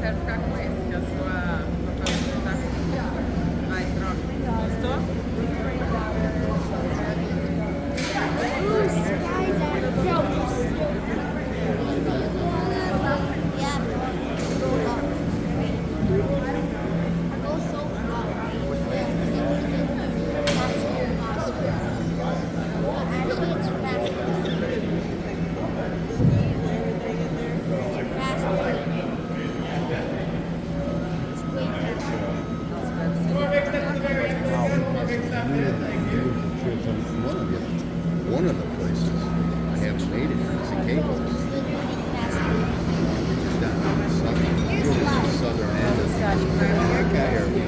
quero ficar com esse, que é a sua tá. Vai, troca. Gostou? One of the places I haven't made it is in Cape. Down in the southern end of the area.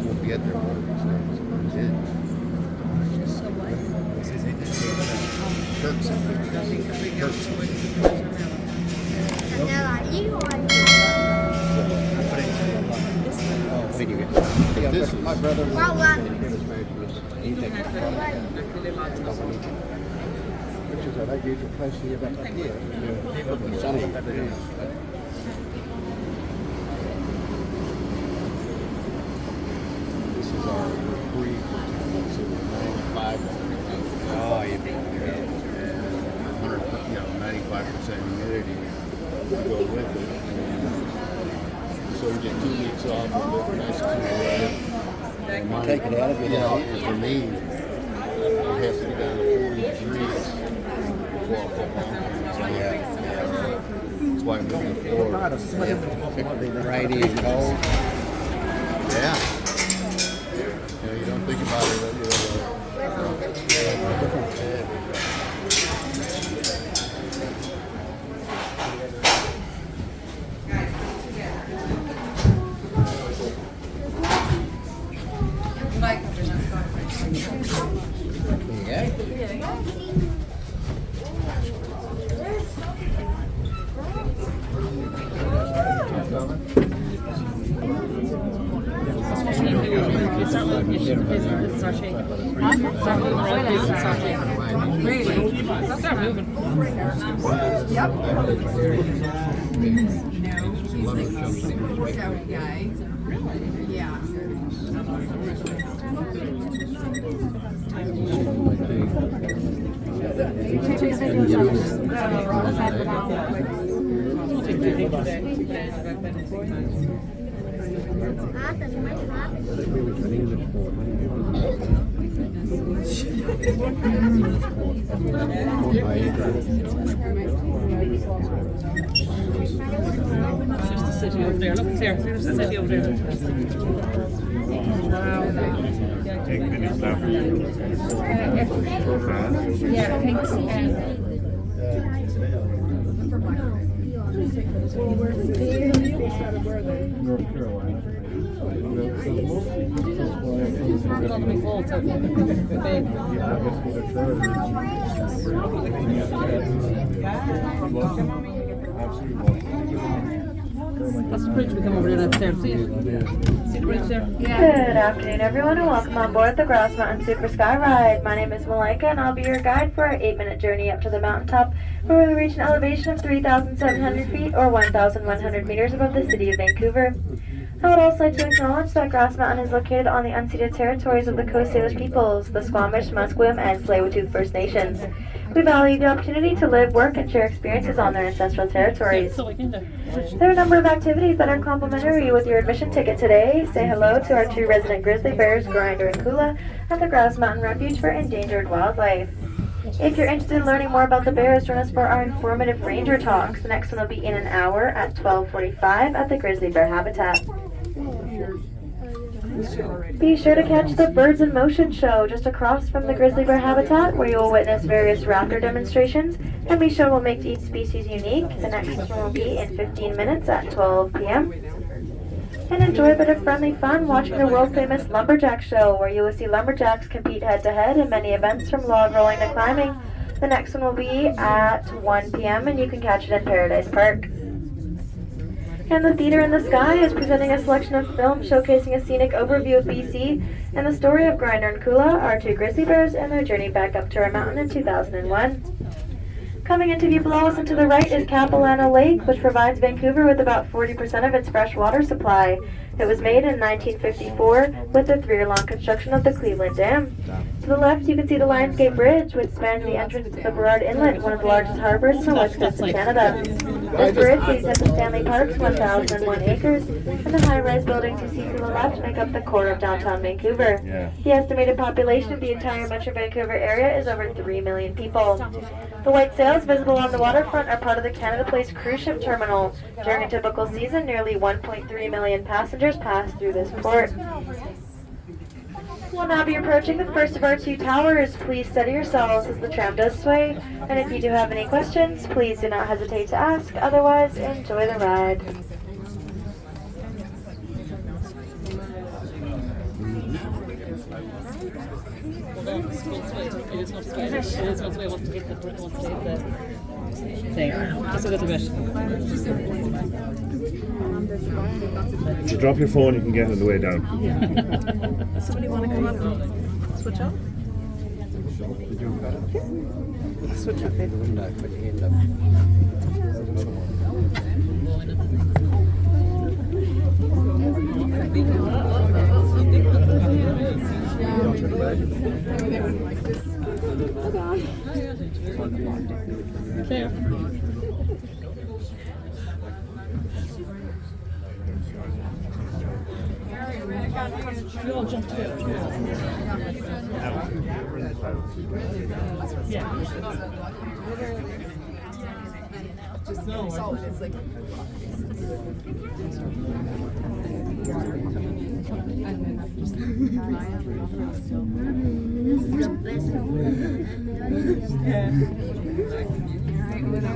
We'll get there one of these days. Turks. This is my brother. Pictures of that usual place here back here. This is our reprieve for 95. Oh, you know, 95% humidity to go with it. So we get 2 weeks off of it, nice cool weather. Take it out of it, and for me, it has to be down to 40 degrees before I'll put on. So that's why I'm looking forward. Righty and cold. Yeah. You don't think about it, Start moving. Yep. Yeah. There's the city over there. Look, there's the city over there. Wow. Take minutes left. Yeah, thanks. North Carolina. That's the bridge we come over there next time. See it? See the bridge there? Yeah. Good afternoon, everyone, and welcome on board the Grouse Mountain Super Sky Ride. My name is Malika, and I'll be your guide for our 8-minute journey up to the mountaintop, where we'll reach an elevation of 3,700 feet or 1,100 meters above the city of Vancouver. I would also like to acknowledge that Grouse Mountain is located on the unceded territories of the Coast Salish peoples, the Squamish, Musqueam, and Tsleil-Waututh First Nations. We value the opportunity to live, work, and share experiences on their ancestral territories. There are a number of activities that are complimentary with your admission ticket today. Say hello to our 2 resident grizzly bears, Grinder and Kula, at the Grouse Mountain Refuge for Endangered Wildlife. If you're interested in learning more about the bears, join us for our informative ranger talks. The next one will be in an hour at 12:45 at the Grizzly Bear Habitat. Be sure to catch the Birds in Motion show just across from the Grizzly Bear Habitat, where you will witness various raptor demonstrations, and be sure we'll make each species unique. The next one will be in 15 minutes at 12 p.m. And enjoy a bit of friendly fun watching the world-famous Lumberjack show, where you will see lumberjacks compete head-to-head in many events from log rolling to climbing. The next one will be at 1 p.m. and you can catch it in Paradise Park. And the Theater in the Sky is presenting a selection of films showcasing a scenic overview of BC and the story of Grinder and Kula, our 2 grizzly bears, and their journey back up to our mountain in 2001. Coming into view below us and to the right is Capilano Lake, which provides Vancouver with about 40% of its fresh water supply. It was made in 1954 with the 3-year-long construction of the Cleveland Dam. To the left, you can see the Lionsgate Bridge, which spans the entrance to the Burrard Inlet, one of the largest harbors in the west coast of Canada. This bridge leads into Stanley Park's 1,001 acres, and the high-rise buildings you see to the left make up the core of downtown Vancouver. The estimated population of the entire Metro Vancouver area is over 3 million people. The white sails visible on the waterfront are part of the Canada Place cruise ship terminal. During a typical season, nearly 1.3 million passengers pass through this port. We'll now be approaching the first of our 2 towers. Please steady yourselves as the tram does sway. And if you do have any questions, please do not hesitate to ask. Otherwise, enjoy the ride. If you drop your phone, you can get on the way down. Somebody want to come up and switch up? Switch up, baby. We all jump together. Yeah. Just solid. It's like.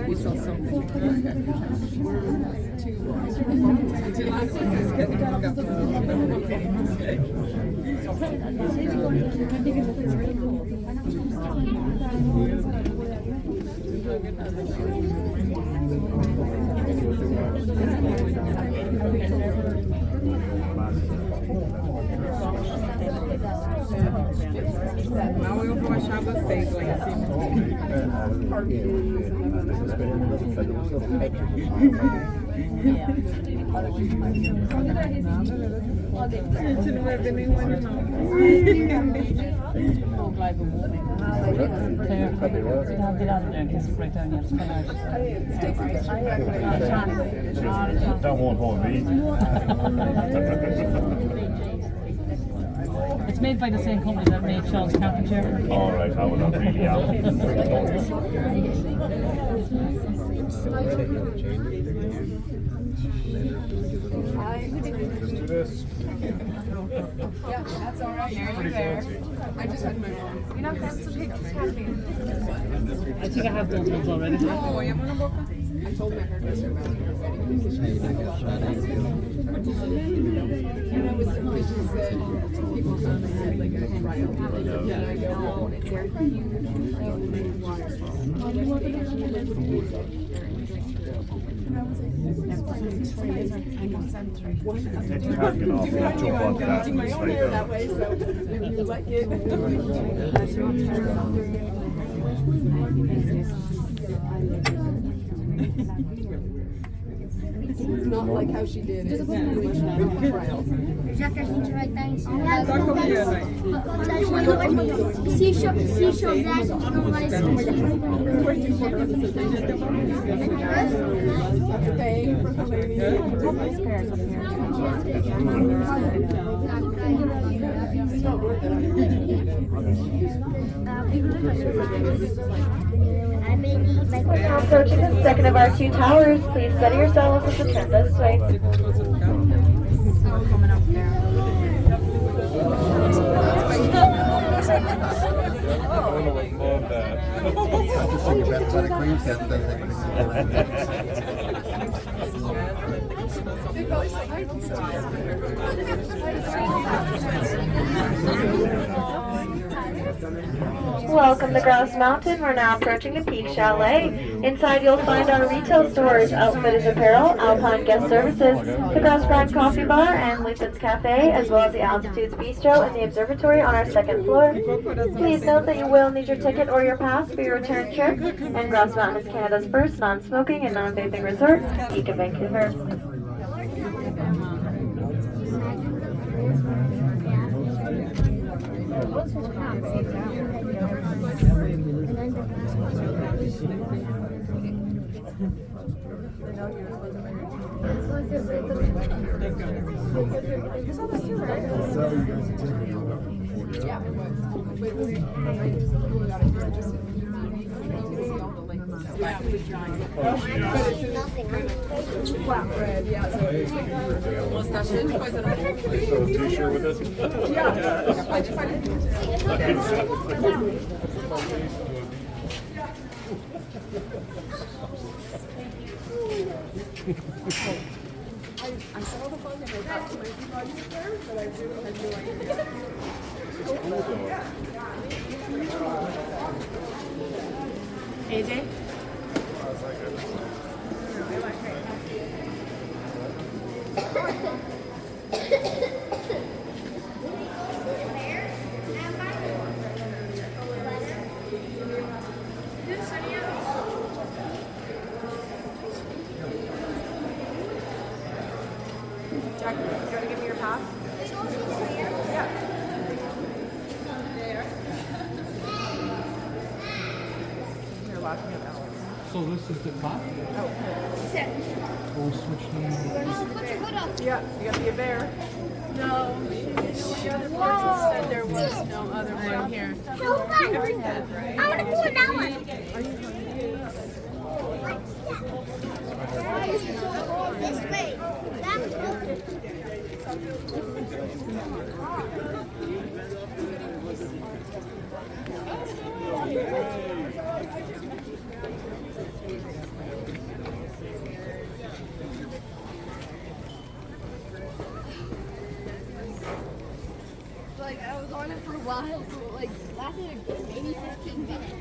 We saw something. Não, eu vou achar vocês lá em A gente não vai ver nenhum animal. That won't hold me. It's made by the same company that made Shaw's camping chair. All right, I will not really out. Just do this. Yeah, that's all right. You're there. I just had my phone. You're not going to take this happening. I think I have those ones already. Oh, you have one boca? I told my hairdresser about it already because she was like, and I was surprised she said people found they had like a trial. Yeah, I know. It's their Take your cardigan off and jump onto that and slide down. That way, so if you like it. It's not like how she did it. It's pretty much not a trial. Já que a gente vai estar ensinando. Tá copiando aí. Se chover, a gente não vai sentir. Tem, for the lady. Now approaching the second of our 2 towers. Please steady yourselves as the tram does sway. Welcome to Grouse Mountain. We're now approaching the Peak Chalet. Inside you'll find our retail stores, Outfitters Apparel, Alpine Guest Services, the Grouse Prime Coffee Bar, and Hilton's Cafe, as well as the Altitudes Bistro and the Observatory on our second floor. Please note that you will need your ticket or your pass for your return trip. And Grouse Mountain is Canada's first non-smoking and non-vaping resort, Peak of Vancouver. So, t-shirt with us? I saw the phone and I thought maybe you there, but I do have no idea. AJ? Jack, you want to give me your pass? Yeah. You're laughing at Alex. So this is the top? We'll switch them. Yeah, you got to be a bear. No, the other person said there was no other one here. So fun. I want to go in that one. This way. Like, I was on it for a while, so like lasted maybe 15 minutes.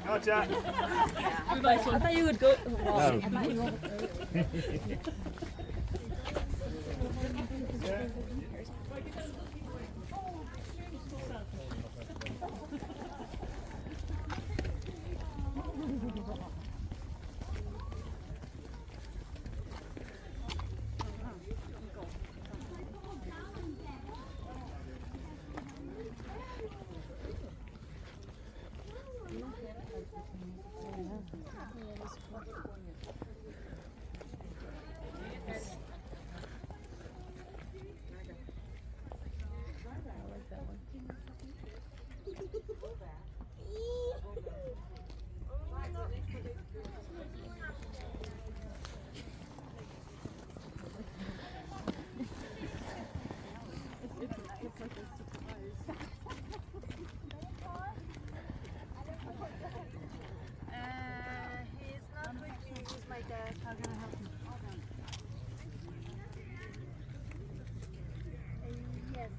Gotcha. I thought you would go. He's not with me. He's my dad. How can I help you? Yes.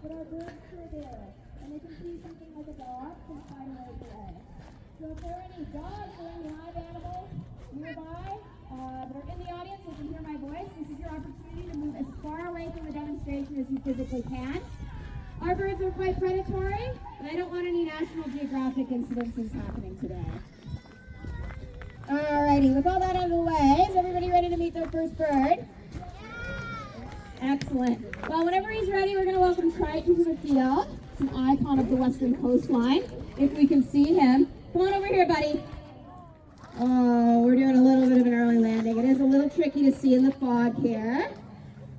but our birds are there, and they can see something like a dog can find a way away. So if there are any dogs or any live animals nearby that are in the audience and can hear my voice, this is your opportunity to move as far away from the demonstration as you physically can. Our birds are quite predatory, and I don't want any National Geographic incidences happening today. Alrighty, with all that out of the way, is everybody ready to meet their first bird? Excellent. Well, whenever he's ready, we're going to welcome Triton to the field. It's an icon of the western coastline, if we can see him. Come on over here, buddy. Oh, we're doing a little bit of an early landing. It is a little tricky to see in the fog here.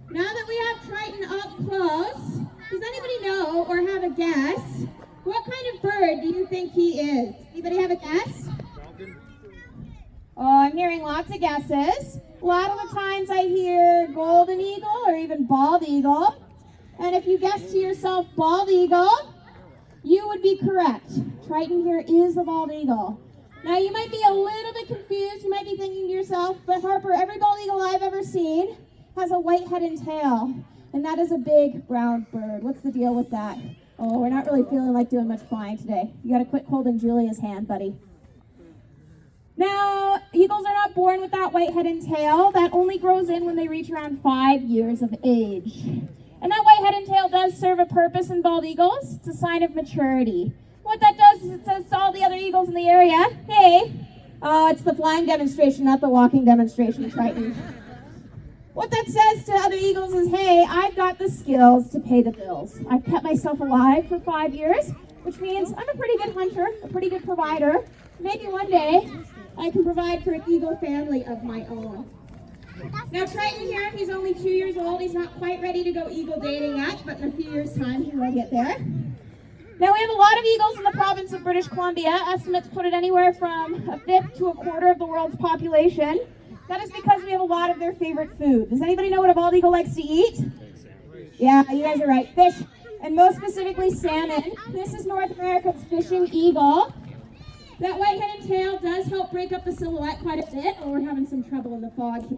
Now that we have Triton up close, does anybody know or have a guess? What kind of bird do you think he is? Anybody have a guess? Oh, I'm hearing lots of guesses. A lot of the times I hear golden eagle or even bald eagle. And if you guess to yourself bald eagle, you would be correct. Triton here is a bald eagle. Now you might be a little bit confused. You might be thinking to yourself, but Harper, every bald eagle I've ever seen has a white head and tail. And that is a big brown bird. What's the deal with that? Oh, we're not really feeling like doing much flying today. You gotta quit holding Julia's hand, buddy. Now, eagles are not born with that white head and tail. That only grows in when they reach around 5 years of age. And that white head and tail does serve a purpose in bald eagles. It's a sign of maturity. What that does is it says to all the other eagles in the area, hey, it's the flying demonstration, not the walking demonstration, Triton. What that says to other eagles is, hey, I've got the skills to pay the bills. I've kept myself alive for 5 years, which means I'm a pretty good hunter, a pretty good provider. Maybe one day I can provide for an eagle family of my own. Now Triton here, he's only 2 years old. He's not quite ready to go eagle dating yet, but in a few years' time he will get there. Now we have a lot of eagles in the province of British Columbia. Estimates put it anywhere from a fifth to a quarter of the world's population. That is because we have a lot of their favorite food. Does anybody know what a bald eagle likes to eat? Yeah, you guys are right. Fish, and most specifically salmon. This is North America's fishing eagle. That white head and tail does help break up the silhouette quite a bit, or we're having some trouble in the fog here.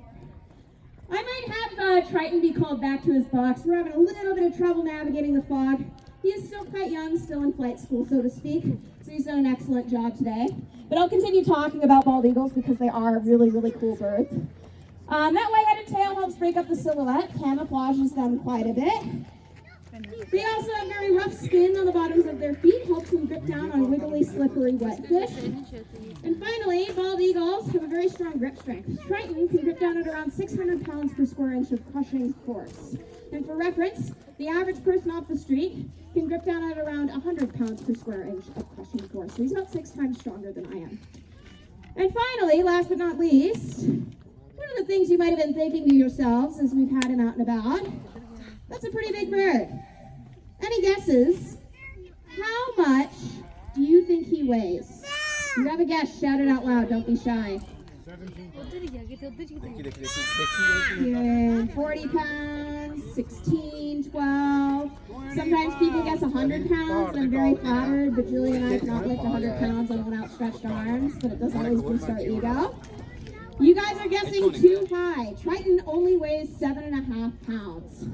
I might have Triton be called back to his box. We're having a little bit of trouble navigating the fog. He is still quite young, still in flight school, so to speak, so he's done an excellent job today. But I'll continue talking about bald eagles because they are really, really cool birds. That white head and tail helps break up the silhouette, camouflages them quite a bit. They also have very rough skin on the bottoms of their feet, helps them grip down on wiggly, slippery, wet fish. And finally, bald eagles have a very strong grip strength. Triton can grip down at around 600 pounds per square inch of crushing force. And for reference, the average person off the street can grip down at around 100 pounds per square inch of crushing force. So he's about 6 times stronger than I am. And finally, last but not least, one of the things you might have been thinking to yourselves as we've had him out and about, that's a pretty big bird. Any guesses? How much do you think he weighs? If you have a guess, shout it out loud, don't be shy. 40 pounds, 16, 12. Sometimes people guess 100 pounds, and I'm very flattered, but Julie and I cannot lift 100 pounds on outstretched arms, but it doesn't always boost our ego. You guys are guessing too high. Triton only weighs 7.5 pounds.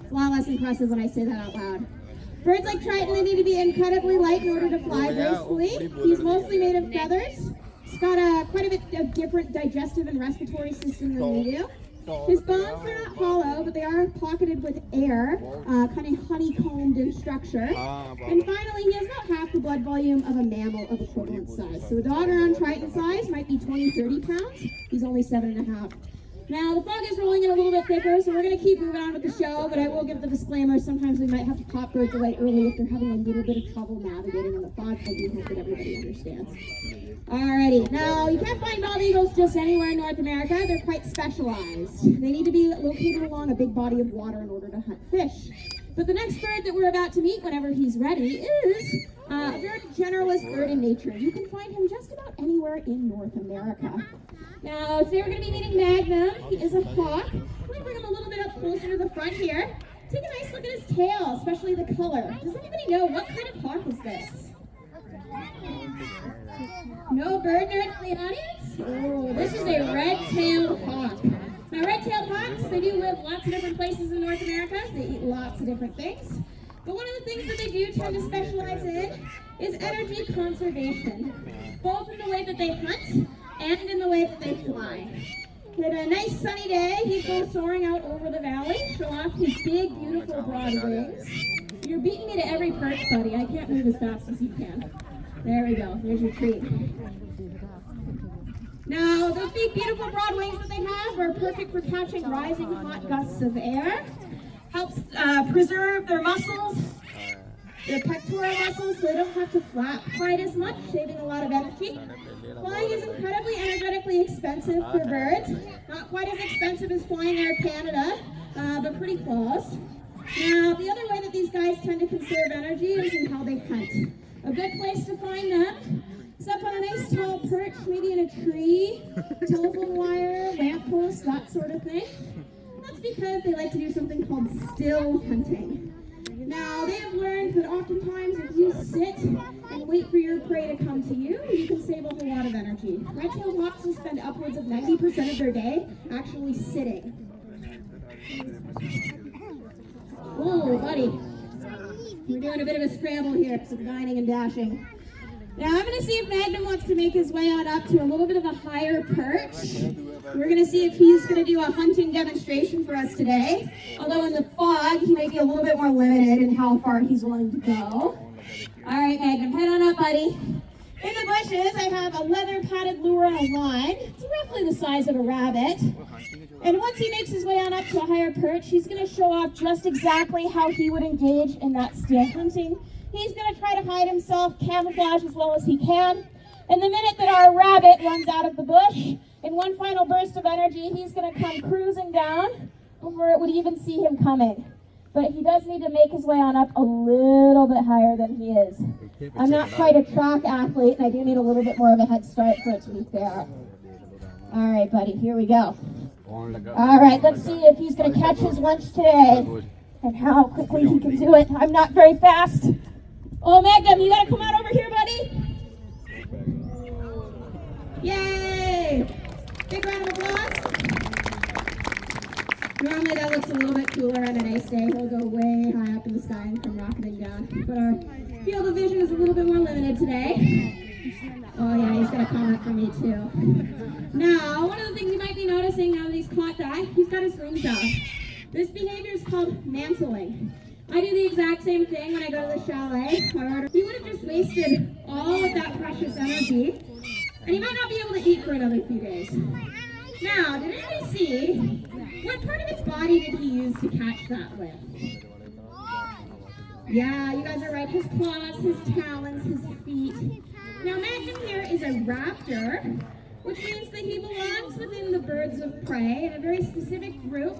It's a lot less impressive when I say that out loud. Birds like Triton, they need to be incredibly light in order to fly gracefully. He's mostly made of feathers. He's got quite a bit of different digestive and respiratory system than we do. His bones are not hollow, but they are pocketed with air, kind of honeycombed in structure. And finally, he has about half the blood volume of a mammal of equivalent size. So a dog around Triton size might be 20, 30 pounds. He's only 7.5. Now, the fog is rolling in a little bit thicker, so we're going to keep moving on with the show, but I will give the disclaimer, sometimes we might have to pop birds away early if they're having a little bit of trouble navigating in the fog. I do hope that everybody understands. Alrighty, now, you can't find bald eagles just anywhere in North America. They're quite specialized. They need to be located along a big body of water in order to hunt fish. But the next bird that we're about to meet, whenever he's ready, is a very generalist bird in nature. You can find him just about anywhere in North America. Now, today we're going to be meeting Magnum. He is a hawk. I'm going to bring him a little bit up closer to the front here. Take a nice look at his tail, especially the color. Does anybody know what kind of hawk is this? No bird nerds in the audience? Oh, this is a red-tailed hawk. Now, red-tailed hawks, they do live lots of different places in North America. They eat lots of different things. But one of the things that they do tend to specialize in is energy conservation, both in the way that they hunt and in the way that they fly. With a nice sunny day, he'd go soaring out over the valley, show off his big, beautiful, broad wings. You're beating me to every perch, buddy. I can't move as fast as you can. There we go. There's your treat. Now, those big, beautiful, broad wings that they have are perfect for catching rising hot gusts of air. Helps preserve their muscles, their pectoral muscles, so they don't have to flap quite as much, saving a lot of energy. Flying is incredibly energetically expensive for birds. Not quite as expensive as flying Air Canada, but pretty close. Now, the other way that these guys tend to conserve energy is in how they hunt. A good place to find them is up on a nice tall perch, maybe in a tree, telephone wire, lamppost, that sort of thing. That's because they like to do something called still hunting. Now, they have learned that oftentimes if you sit and wait for your prey to come to you, you can save a whole lot of energy. Red-tailed hawks will spend upwards of 90% of their day actually sitting. Whoa, buddy. We're doing a bit of a scramble here, some dining and dashing. Now, I'm going to see if Magnum wants to make his way on up to a little bit of a higher perch. We're going to see if he's going to do a hunting demonstration for us today. Although in the fog, he might be a little bit more limited in how far he's willing to go. All right, Magnum, head on up, buddy. In the bushes, I have a leather padded lure on a line. It's roughly the size of a rabbit. And once he makes his way on up to a higher perch, he's going to show off just exactly how he would engage in that still hunting. He's going to try to hide himself, camouflage as well as he can. And the minute that our rabbit runs out of the bush, in one final burst of energy, he's going to come cruising down before it would even see him coming. But he does need to make his way on up a little bit higher than he is. I'm not quite a track athlete, and I do need a little bit more of a head start for it to be fair. All right, buddy, here we go. All right, let's see if he's going to catch his lunch today and how quickly he can do it. I'm not very fast. Oh, Magnum, you got to come out over here, buddy. Yay! Big round of applause. Normally that looks a little bit cooler on a nice day. He'll go way high up in the sky and come rocketing down. But our field of vision is a little bit more limited today. Oh yeah, he's got a comment for me too. Now, one of the things you might be noticing now that he's caught that, he's got his wings out. This behavior is called mantling. I do the exact same thing when I go to the chalet. He would have just wasted all of that precious energy, and he might not be able to eat for another few days. Now, did anybody see what part of its body did he use to catch that with? Yeah, you guys are right. His claws, his talons, his feet. Now, Magnum here is a raptor, which means that he belongs within the birds of prey in a very specific group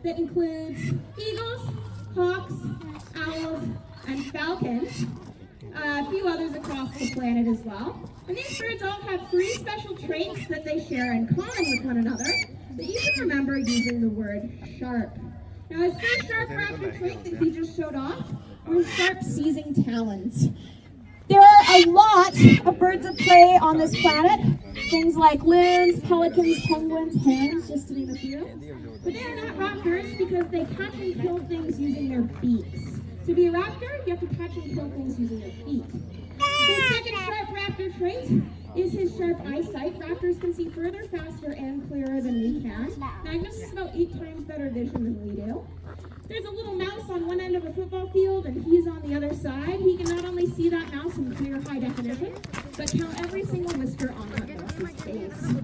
that includes eagles, hawks, owls, and falcons. A few others across the planet as well. And these birds all have three special traits that they share in common with one another that you can remember using the word sharp. Now, his first sharp raptor trait that he just showed off were sharp seizing talons. There are a lot of birds of prey on this planet. Things like loons, pelicans, penguins, herons, just to name a few. But they are not raptors because they catch and kill things using their beaks. To be a raptor, you have to catch and kill things using your feet. The second sharp raptor trait is his sharp eyesight. Raptors can see further, faster, and clearer than we can. Magnus has about 8 times better vision than we do. There's a little mouse on one end of a football field, and he's on the other side. He can not only see that mouse in clear high definition, but count every single whisker on that mouse's face.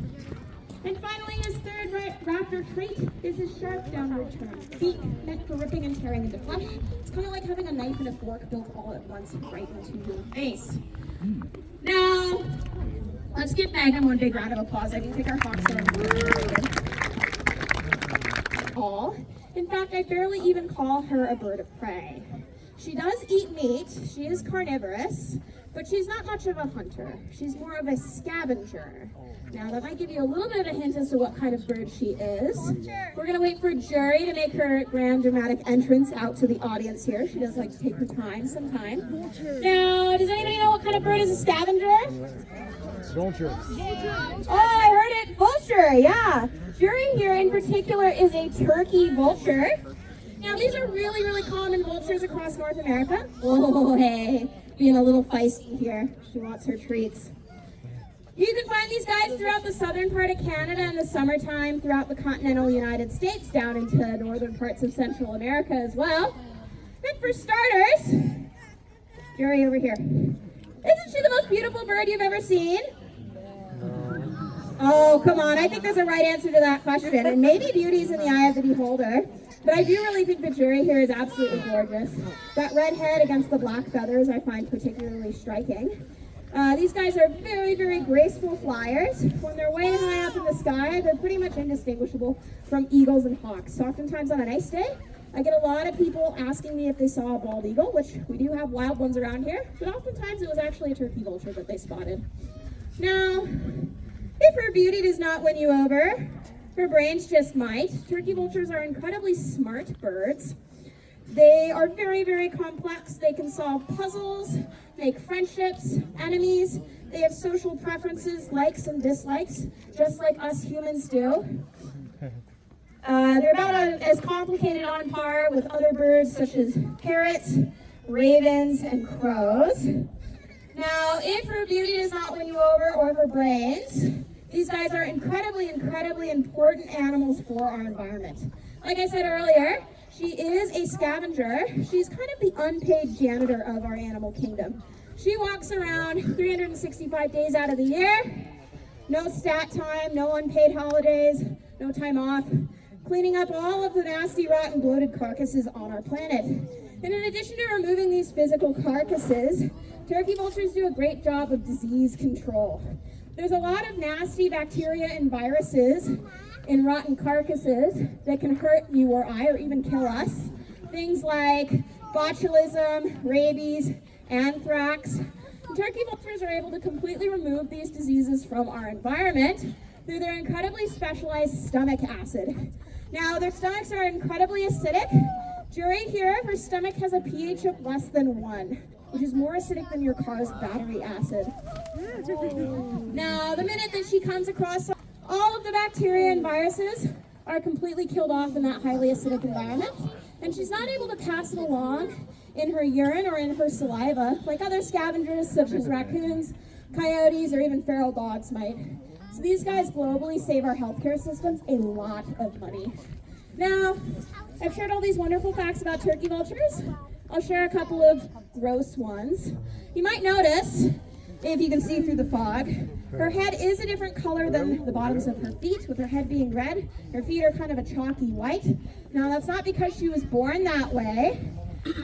And finally, his third raptor trait is his sharp downward turn. Beak meant for ripping and tearing into flesh. It's kind of like having a knife and a fork built all at once right into your face. Now, let's give Magnum one big round of applause. I do think our hawks are underrated. All. In fact, I barely even call her a bird of prey. She does eat meat. She is carnivorous. but she's not much of a hunter. She's more of a scavenger. Now, that might give you a little bit of a hint as to what kind of bird she is. We're going to wait for Jury to make her grand dramatic entrance out to the audience here. She does like to take her time sometime. Now, does anybody know what kind of bird is a scavenger? Vulture. Oh, I heard it. Vulture, yeah. Jury here in particular is a turkey vulture. Now, these are really, really common vultures across North America. Oh, hey, being a little feisty here. She wants her treats. You can find these guys throughout the southern part of Canada in the summertime, throughout the continental United States, down into northern parts of Central America as well. And for starters, Jury over here. Isn't she the most beautiful bird you've ever seen? Oh, come on. I think there's a right answer to that question. And maybe beauty's in the eye of the beholder. But I do really think the Jury here is absolutely gorgeous. That red head against the black feathers I find particularly striking. These guys are very, very graceful flyers. When they're way high up in the sky, they're pretty much indistinguishable from eagles and hawks. So oftentimes on a nice day, I get a lot of people asking me if they saw a bald eagle, which we do have wild ones around here, but oftentimes it was actually a turkey vulture that they spotted. Now, if her beauty does not win you over, her brains just might. Turkey vultures are incredibly smart birds. They are very, very complex. They can solve puzzles, make friendships, enemies. They have social preferences, likes and dislikes, just like us humans do. They're about as complicated on par with other birds such as parrots, ravens, and crows. Now, if her beauty does not win you over, or her brains, these guys are incredibly, incredibly important animals for our environment. Like I said earlier, she is a scavenger. She's kind of the unpaid janitor of our animal kingdom. She walks around 365 days out of the year. No stat time, no unpaid holidays, no time off, cleaning up all of the nasty, rotten, bloated carcasses on our planet. And in addition to removing these physical carcasses, turkey vultures do a great job of disease control. There's a lot of nasty bacteria and viruses in rotten carcasses that can hurt you or I, or even kill us. Things like botulism, rabies, anthrax. And turkey vultures are able to completely remove these diseases from our environment through their incredibly specialized stomach acid. Now, their stomachs are incredibly acidic. Jury here, her stomach has a pH of less than 1, which is more acidic than your car's battery acid. Now, the minute that she comes across, all of the bacteria and viruses are completely killed off in that highly acidic environment, and she's not able to pass it along in her urine or in her saliva like other scavengers such as raccoons, coyotes, or even feral dogs might. So these guys globally save our healthcare systems a lot of money. Now, I've shared all these wonderful facts about turkey vultures. I'll share a couple of gross ones. You might notice, if you can see through the fog, her head is a different color than the bottoms of her feet, with her head being red. Her feet are kind of a chalky white. Now, that's not because she was born that way.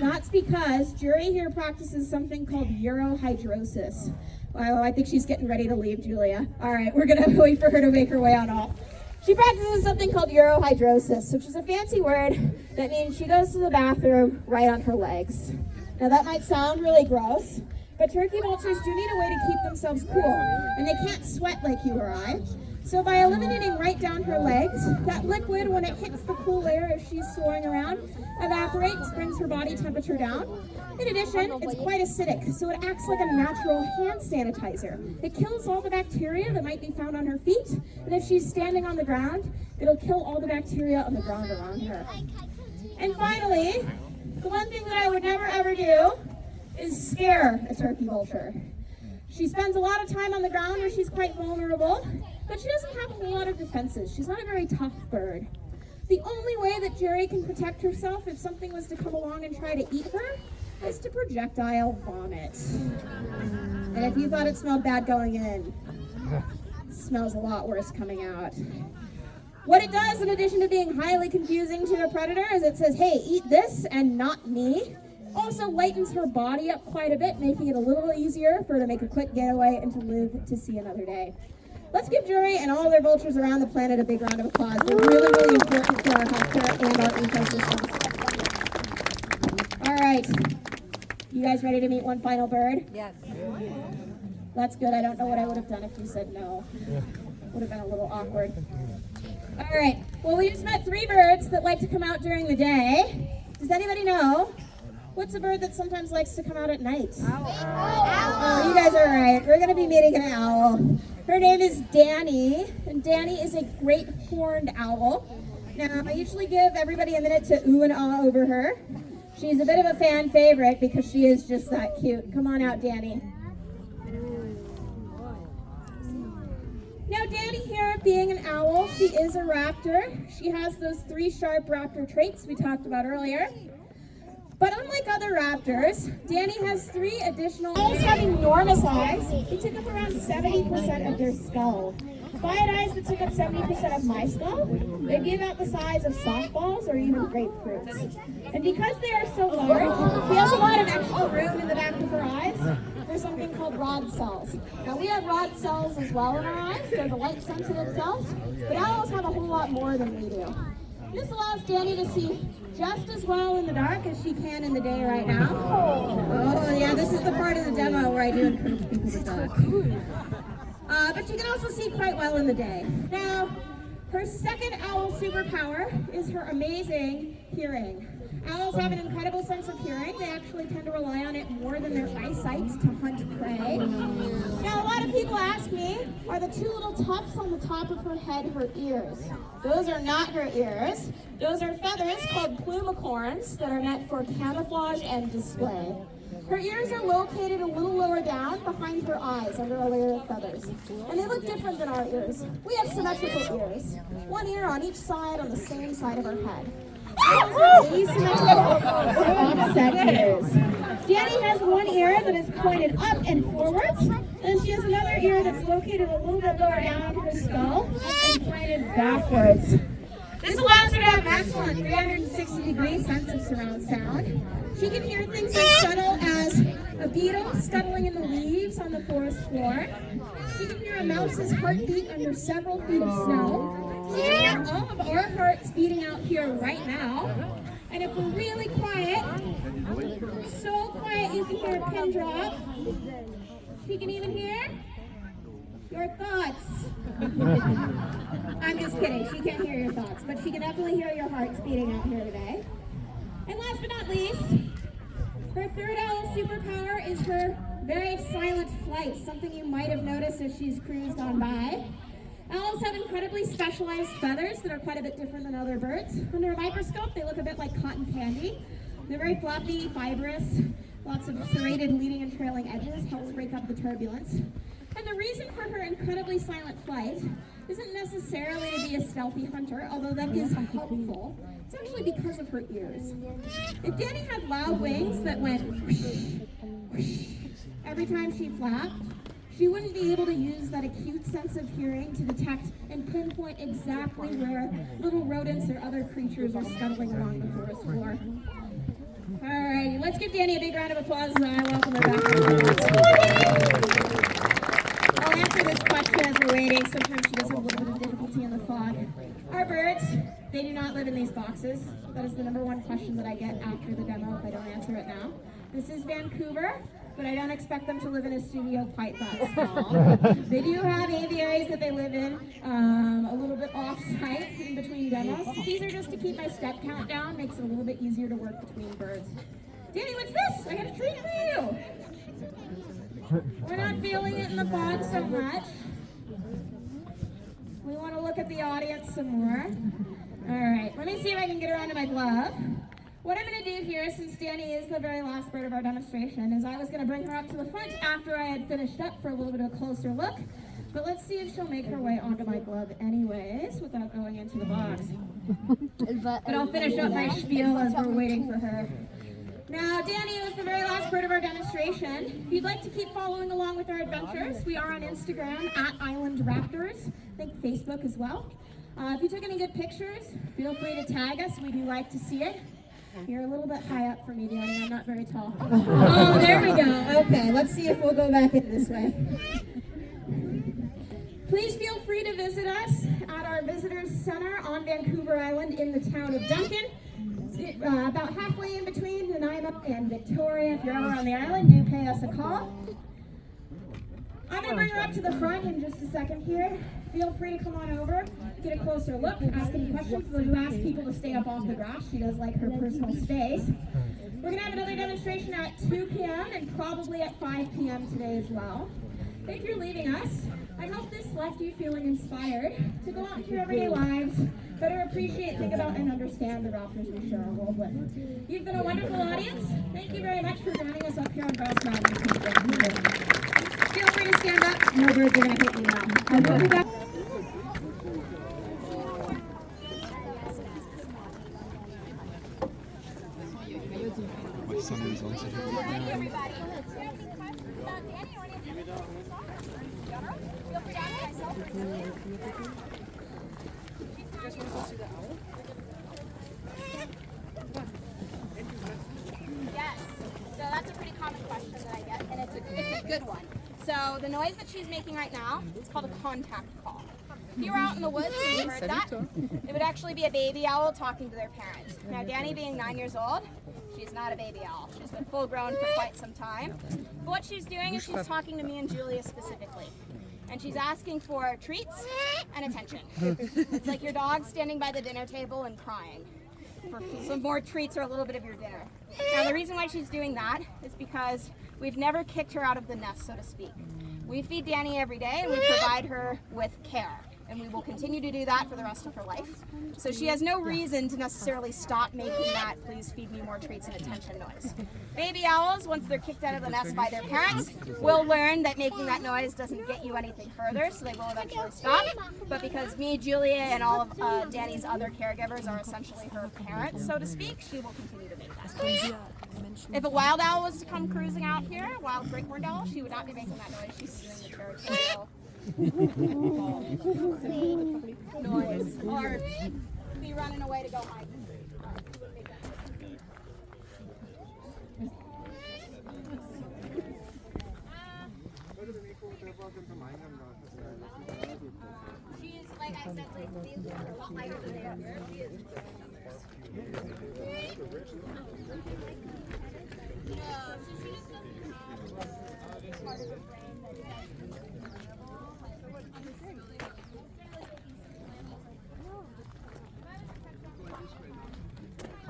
That's because Jury here practices something called urohydrosis. Oh, I think she's getting ready to leave, Julia. All right, we're gonna wait for her to make her way on off. She practices something called urohydrosis, which is a fancy word that means she goes to the bathroom right on her legs. Now, that might sound really gross, but turkey vultures do need a way to keep themselves cool, and they can't sweat like you or I. So by eliminating right down her legs, that liquid, when it hits the cool air as she's soaring around, evaporates, brings her body temperature down. In addition, it's quite acidic, so it acts like a natural hand sanitizer. It kills all the bacteria that might be found on her feet, and if she's standing on the ground, it'll kill all the bacteria on the ground around her. And finally, the one thing that I would never ever do is scare a turkey vulture. She spends a lot of time on the ground where she's quite vulnerable, but she doesn't have a whole lot of defenses. She's not a very tough bird. The only way that Jury can protect herself if something was to come along and try to eat her is to projectile vomit. And if you thought it smelled bad going in, it smells a lot worse coming out. What it does, in addition to being highly confusing to a predator, is it says, hey, eat this and not me. Also lightens her body up quite a bit, making it a little easier for her to make a quick getaway and to live to see another day. Let's give Jury and all their vultures around the planet a big round of applause. They're really, really important for our healthcare and our ecosystems. All right. You guys ready to meet one final bird? Yes. That's good. I don't know what I would have done if you said no. Would have been a little awkward. All right. Well, we just met 3 birds that like to come out during the day. Does anybody know what's a bird that sometimes likes to come out at night? Owl. Oh, you guys are right. We're going to be meeting an owl. Her name is Danny, and Danny is a great horned owl. Now, I usually give everybody a minute to ooh and ah over her. She's a bit of a fan favorite because she is just that cute. Come on out, Danny. Now, Danny here, being an owl, she is a raptor. She has those 3 sharp raptor traits we talked about earlier. But unlike other raptors, Danny has 3 additional... Owls have enormous eyes. They took up around 70% of their skull. If I had eyes that took up 70% of my skull, they'd be about the size of softballs or even grapefruits. And because they are so large, she has a lot of extra room in the back of her eyes for something called rod cells. Now we have rod cells as well in our eyes. They're the light sensitive cells, but owls have a whole lot more than we do. This allows Danny to see just as well in the dark as she can in the day right now. Oh yeah, this is the part of the demo where I do encourage people to duck. But she can also see quite well in the day. Now, her second owl superpower is her amazing hearing. Owls have an incredible sense of hearing. They actually tend to rely on it more than their eyesight to hunt prey. Now, a lot of people ask me, are the 2 little tufts on the top of her head her ears? Those are not her ears. Those are feathers called plumicorns that are meant for camouflage and display. Her ears are located a little lower down behind her eyes under a layer of feathers. And they look different than our ears. We have symmetrical ears. 1 ear on each side on the same side of our head. Asymmetrical or offset ears. Danny has 1 ear that is pointed up and forwards, and she has another ear that's located a little bit lower down her skull and pointed backwards. This allows her to have an excellent 360-degree sense of surround sound. She can hear things as subtle as a beetle scuttling in the leaves on the forest floor. She can hear a mouse's heartbeat under several feet of snow. She can hear all of our hearts beating out here right now. And if we're really quiet, so quiet you can hear a pin drop, she can even hear your thoughts. I'm just kidding, she can't hear your thoughts, but she can definitely hear your hearts beating out here today. And last but not least, her third owl superpower is her very silent flight, something you might have noticed as she's cruised on by. Owls have incredibly specialized feathers that are quite a bit different than other birds. Under a microscope, they look a bit like cotton candy. They're very fluffy, fibrous, lots of serrated leading and trailing edges, helps break up the turbulence. And the reason for her incredibly silent flight isn't necessarily to be a stealthy hunter, although that is helpful. It's actually because of her ears. If Danny had loud wings that went whoosh, whoosh, every time she flapped, she wouldn't be able to use that acute sense of hearing to detect and pinpoint exactly where little rodents or other creatures are scuttling along the forest floor. All right, let's give Danny a big round of applause as I welcome her back. I'll answer this question as we're waiting. Sometimes she does have a little bit of difficulty in the fog. Our birds, they do not live in these boxes. That is the #1 question that I get after the demo if I don't answer it now. This is Vancouver, but I don't expect them to live in a studio quite that small. They do have aviaries that they live in a little bit off-site in between demos. These are just to keep my step count down, makes it a little bit easier to work between birds. Danny, what's this? I got a treat for you. We're not feeling it in the fog so much. We want to look at the audience some more. All right, let me see if I can get her onto my glove. What I'm going to do here, since Danny is the very last bird of our demonstration, is I was going to bring her up to the front after I had finished up for a little bit of a closer look. But let's see if she'll make her way onto my glove anyways, without going into the box. But I'll finish up my spiel as we're waiting for her. Now, Danny was the very last bird of our demonstration. If you'd like to keep following along with our adventures, we are on Instagram at Island Raptors. I think Facebook as well. If you took any good pictures, feel free to tag us. We do like to see it. You're a little bit high up for me, Danny. I'm not very tall. Oh, there we go. Okay, let's see if we'll go back in this way. Please feel free to visit us at our Visitors Center on Vancouver Island in the town of Duncan. It's about halfway in between Nanaimo and Victoria. If you're ever on the island, do pay us a call. I'm going to bring her up to the front in just a second here. Feel free to come on over, get a closer look, ask any questions. We'll do ask people to stay up off the grass. She does like her personal space. We're going to have another demonstration at 2 p.m. and probably at 5 p.m. today as well. If you're leaving us, I hope this left you feeling inspired to go out into your everyday lives, better appreciate, think about, and understand the raptors we share our world with. You've been a wonderful audience. Thank you very much for joining us up here on Grouse Mountain. Feel free to stand up. No birds are going to hit you now. I will be back. My son is on Thank you, everybody. Do you have any questions about Danny or any of the other General? Feel free to ask myself. Yes. So that's a pretty common question that I get, and it's a good one. So the noise that she's making right now is called a contact call. If you were out in the woods and you heard that, it would actually be a baby owl talking to their parents. Now, Danny being 9 years old, she's not a baby owl. She's been full grown for quite some time. But what she's doing is she's talking to me and Julia specifically. And she's asking for treats and attention. It's like your dog standing by the dinner table and crying for some more treats or a little bit of your dinner. Now, the reason why she's doing that is because we've never kicked her out of the nest, so to speak. We feed Danny every day and we provide her with care. And we will continue to do that for the rest of her life. So she has no reason to necessarily stop making that "please feed me more treats and attention" noise. Baby owls, once they're kicked out of the nest by their parents, will learn that making that noise doesn't get you anything further, so they will eventually stop. But because me, Julia, and all of Danny's other caregivers are essentially her parents, so to speak, she will continue to make that. If a wild owl was to come cruising out here, a wild great horned owl, she would not be making that noise. She's doing the territorial noise, or be running away to go hide. She's, like I said, like these are a lot lighter than they are here. She is.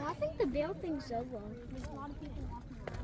I think the veil thing's so long. There's a lot of people walking around.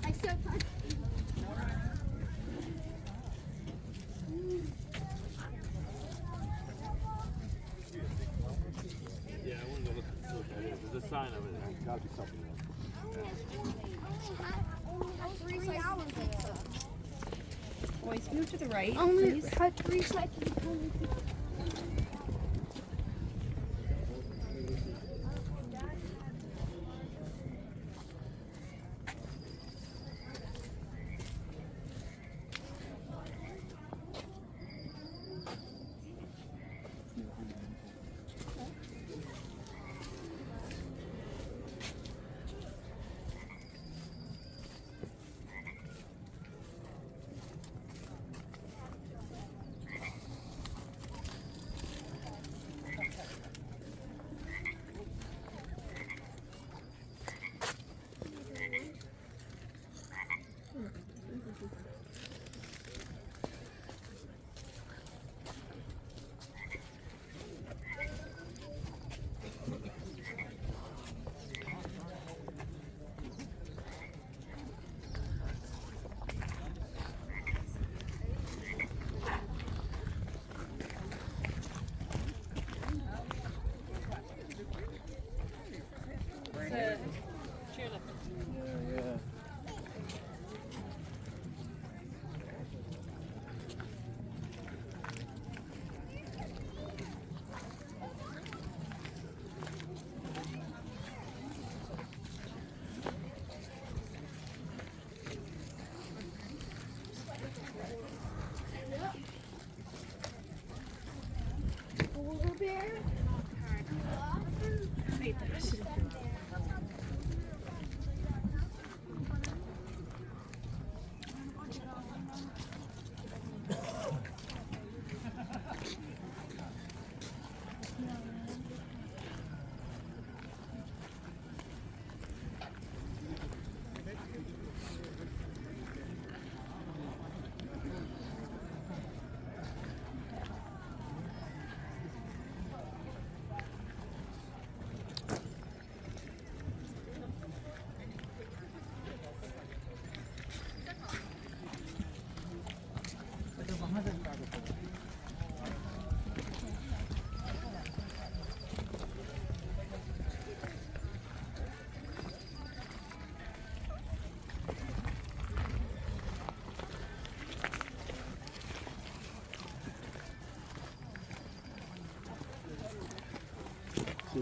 I still can't. Yeah, I want to go look at it. There's a sign over there. It's got to be something else. 3 hours. Boys, move to the right. Only cut 3 seconds.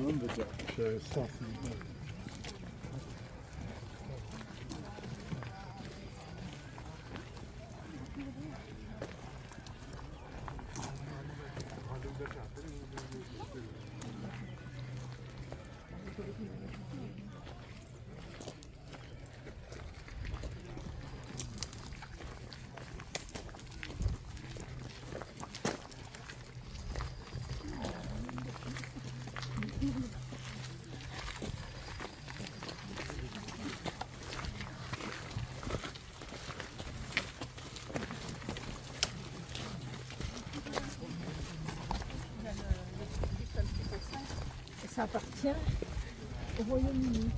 underdog stuff. Ça appartient au Royaume-Uni.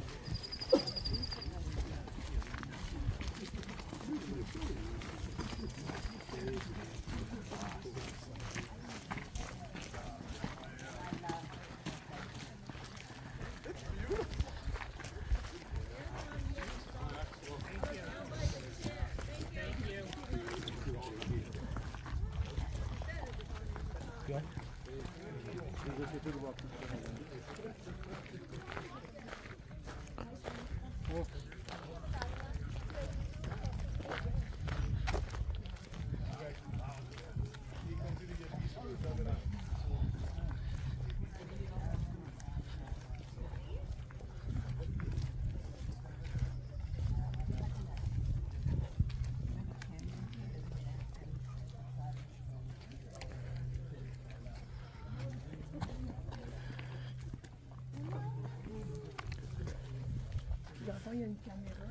J'entends, il y a une caméra.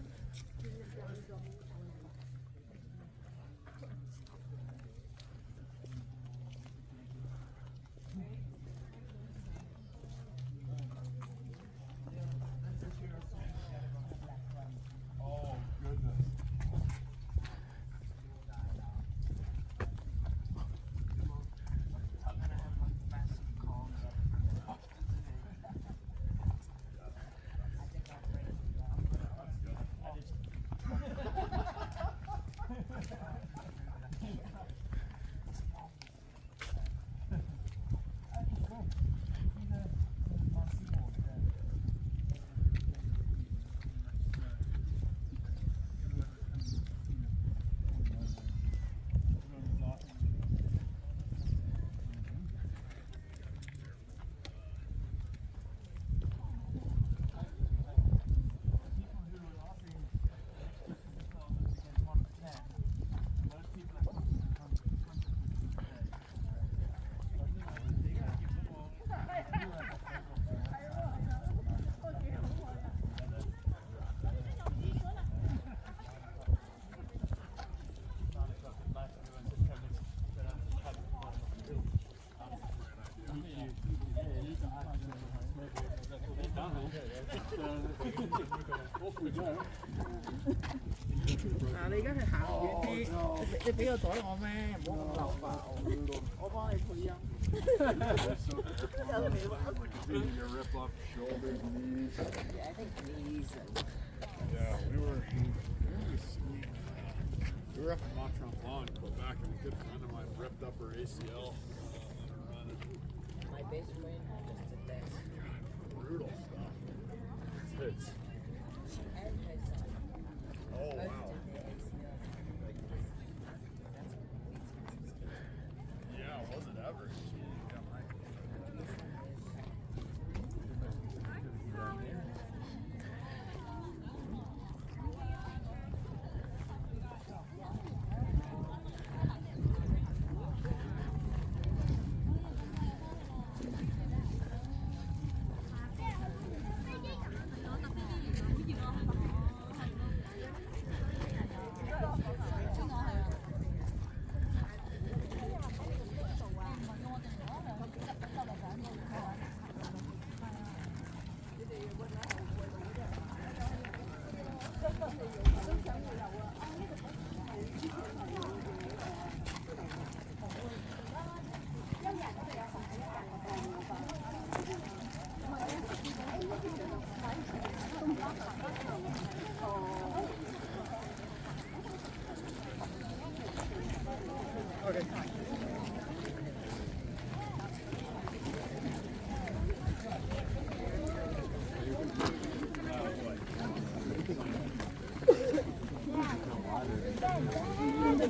嗱，你而家係行遠啲，你俾個袋我咩？唔好咁流爆，我幫你配音。You rip off shoulders, knees. Yeah, I think knees. Yeah, we were up in Mont Tremblant, Quebec, and a good friend of mine ripped up her ACL. My best friend just did that. Brutal stuff. It's She and her son. oh wow. Yeah, was it ever?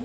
I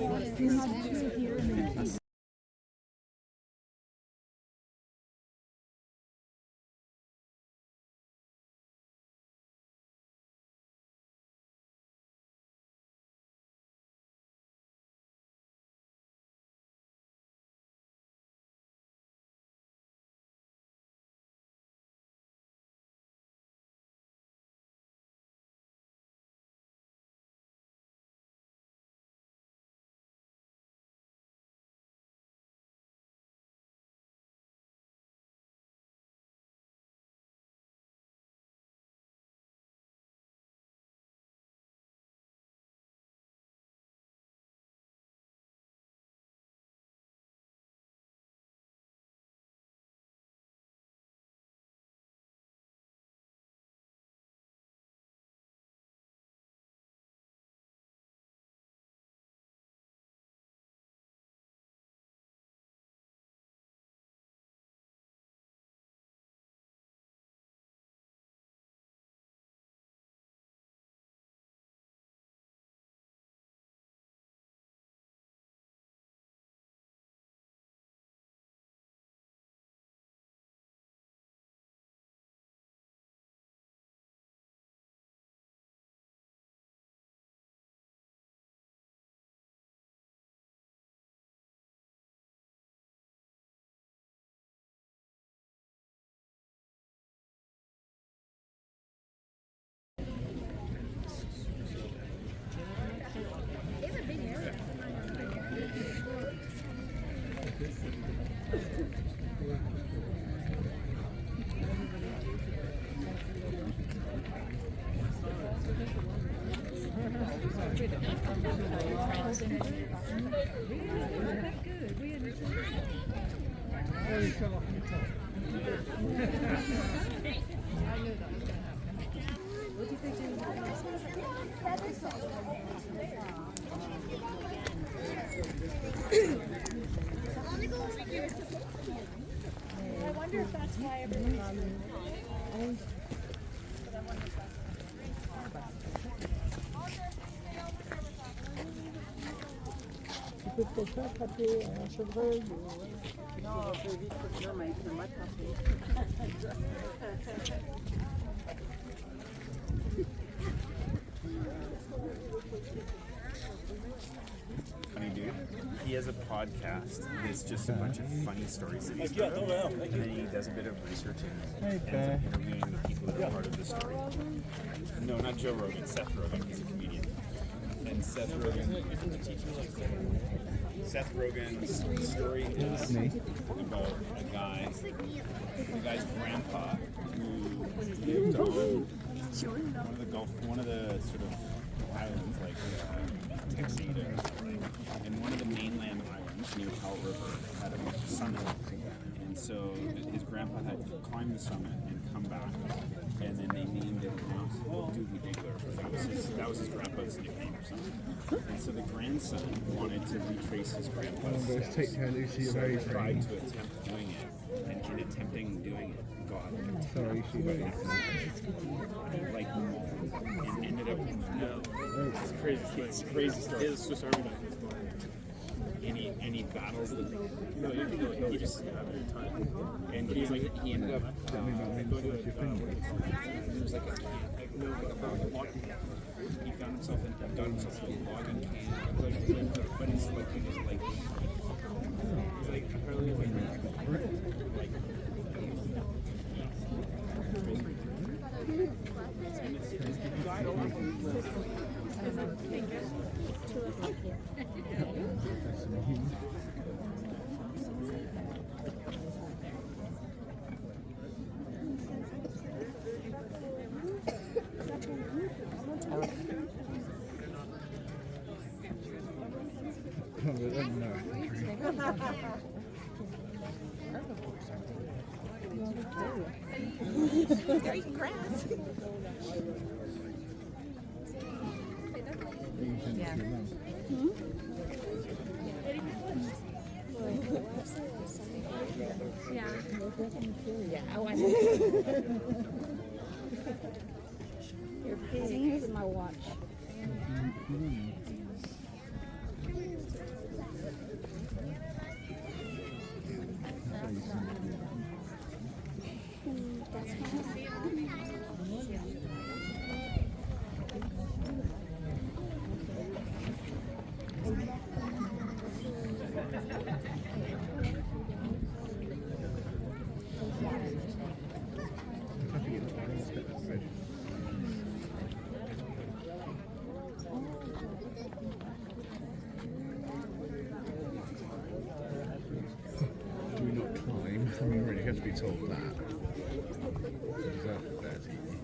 wonder if that's why everyone's Funny dude. He has a podcast. It's just a bunch of funny stories that he's heard of, and then he does a bit of research and ends up interviewing the people that are part of the story. No, not Joe Rogan. Seth Rogen. He's a comedian. And Seth Rogen's story is about a guy, the guy's grandpa, who lived on one of the sort of islands like Tuxedo, and one of the mainland islands near Powell River had a summit, and so his grandpa had to climb the summit and come back, and then they named it Mount Doobie Diggler because that was his grandpa's nickname or something. And so the grandson wanted to retrace his grandpa's steps, so he tried to attempt doing it, and in attempting doing it, got like and ended up. It's crazy. It's crazy stuff. He has a Swiss Army knife. Any battles that No, you can go. You just have your time. and he ended up he found himself in a logging camp, but he's like There's grass. Yeah. Yeah. Oh, I know. Here's my watch. Let's hope not. That's easy.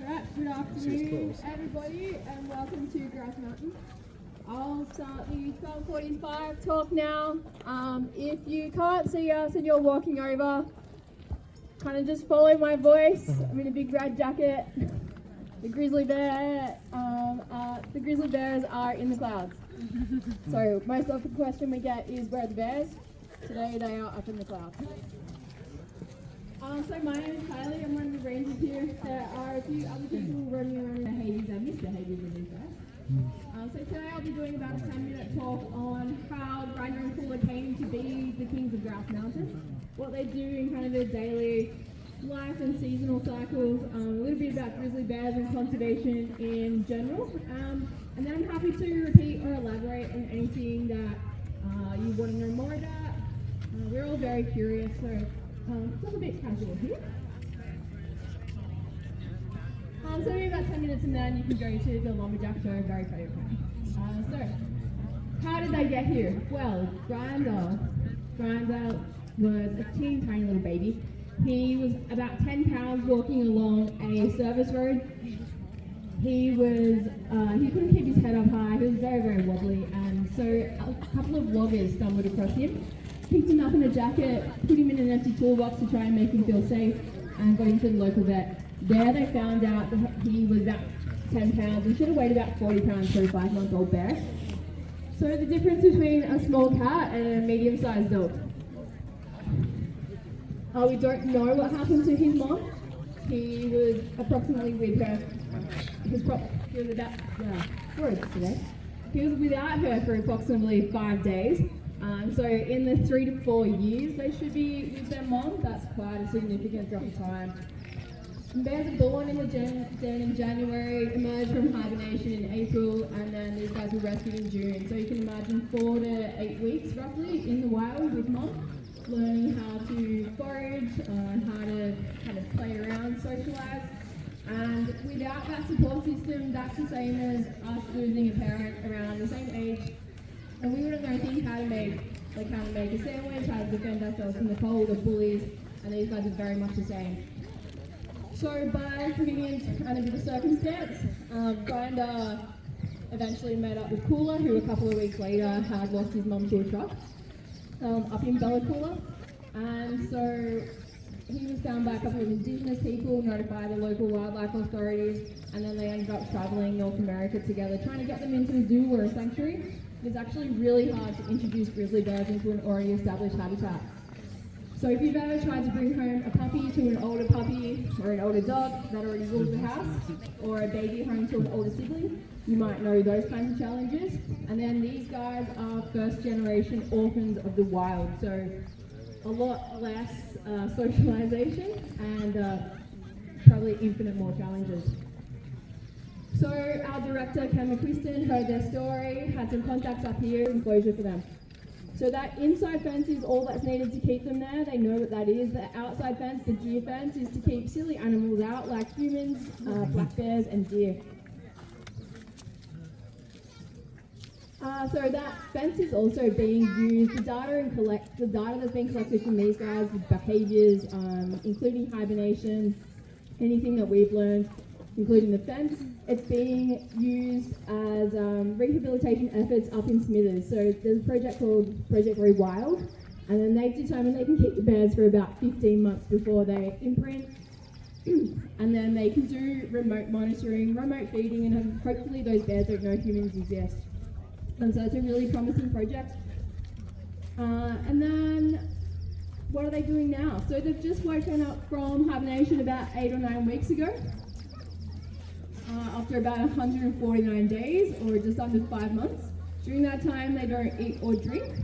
Alright, good afternoon everybody and welcome to Grouse Mountain. I'll start the 12:45 talk now. If you can't see us and you're walking over, kind of just follow my voice. I'm in a big red jacket. The grizzly bears are in the clouds. So most of the question we get is where are the bears? Today they are up in the clouds. So my name is Kylie, I'm one of the rangers here. There are a few other people running around in the Hades and Mr. Hades in these guys. So today I'll be doing about a 10-minute talk on how Grinder and Cooler came to be the kings of Grouse Mountain, what they do in kind of their daily life and seasonal cycles, a little bit about grizzly bears and conservation in general, and then I'm happy to repeat or elaborate on anything that you want to know more about. We're all very curious, so it's all a bit casual here. So maybe about 10 minutes and then you can go to the lumberjack show, very favorite time. So, how did they get here? Well, Grinder was a teeny tiny little baby. He was about 10 pounds walking along a service road. He couldn't keep his head up high, he was very, very wobbly, and so a couple of loggers stumbled across him, picked him up in a jacket, put him in an empty toolbox to try and make him feel safe, and got him to the local vet. There they found out that he was about 10 pounds and should have weighed about 40 pounds for a 5-month-old bear. So the difference between a small cat and a medium-sized dog. We don't know what happened to his mom. He was approximately with her. He was without her for approximately 5 days. So in the 3 to 4 years they should be with their mom. That's quite a significant drop of time. Bears are born in the den in January, emerge from hibernation in April, and then these guys were rescued in June. So you can imagine 4 to 8 weeks roughly in the wild with mom, learning how to forage, how to kind of play around, socialise. And without that support system, that's the same as us losing a parent around the same age. And we wouldn't know things how to make a sandwich, how to defend ourselves from the cold or bullies, and these guys are very much the same. So by convenience and a bit of circumstance, Grinder eventually met up with Cooler, who a couple of weeks later had lost his mum to a truck up in Bella Cooler. And so he was found by a couple of Indigenous people, notified the local wildlife authorities, and then they ended up travelling North America together, trying to get them into a zoo or a sanctuary. It's actually really hard to introduce grizzly bears into an already established habitat. So if you've ever tried to bring home a puppy to an older puppy or an older dog that already rules the house, or a baby home to an older sibling, you might know those kinds of challenges. And then these guys are first generation orphans of the wild, so a lot less socialization and probably infinite more challenges. So our director, Ken McQuiston, heard their story, had some contacts up here, enclosure for them. So that inside fence is all that's needed to keep them there. They know what that is. The outside fence, the deer fence, is to keep silly animals out like humans, black bears and deer. So that fence is also being used, the data that's being collected from these guys with behaviours, including hibernation, anything that we've learned, including the fence. It's being used as rehabilitation efforts up in Smithers. So there's a project called Project Rewild, and then they've determined they can keep the bears for about 15 months before they imprint, and then they can do remote monitoring, remote feeding, and hopefully those bears don't know humans exist. And so it's a really promising project. And then what are they doing now? So they've just woken up from hibernation about 8 or 9 weeks ago. After about 149 days, or just under 5 months. During that time, they don't eat or drink,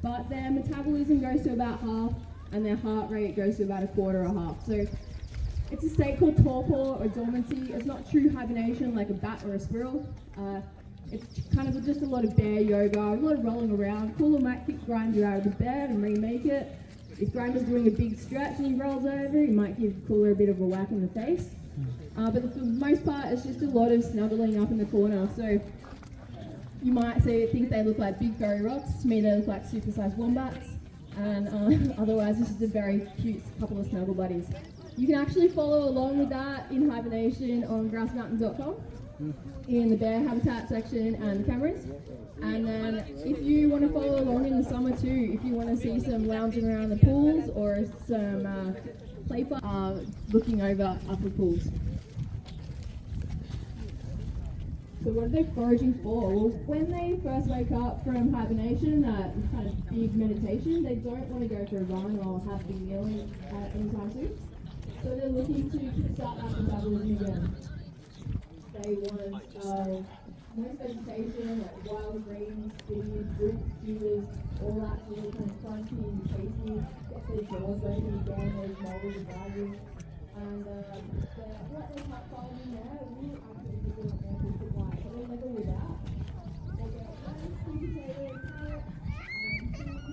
but their metabolism goes to about half, and their heart rate goes to about a quarter or half. So it's a state called torpor or dormancy. It's not true hibernation like a bat or a squirrel. It's kind of just a lot of bear yoga, a lot of rolling around. Cooler might kick Grinder out of the bed and remake it. If Grinder's doing a big stretch and he rolls over, he might give Cooler a bit of a whack in the face. But for the most part, it's just a lot of snuggling up in the corner. So you might think they look like big furry rocks. To me, they look like super-sized wombats. And otherwise, this is a very cute couple of snuggle buddies. You can actually follow along with that in hibernation on grousemountain.com in the bear habitat section and the cameras. And then if you want to follow along in the summer too, if you want to see some lounging around the pools or some play fun, looking over upper pools. So what are they foraging for? Well, when they first wake up from hibernation, that kind of big meditation, they don't want to go for a run or have big meal anytime soon. So they're looking to kickstart that metabolism again. They want most vegetation, like wild greens, spinach, roots, tubers, all that really kind of crunchy and tasty, gets their jaws working again, those molds and rising. And what they can't find in there, we actually do an ample supply, so they never without. They get rice, sweet potato, carrot,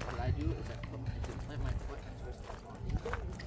What I do is I plant my foot and twist my body.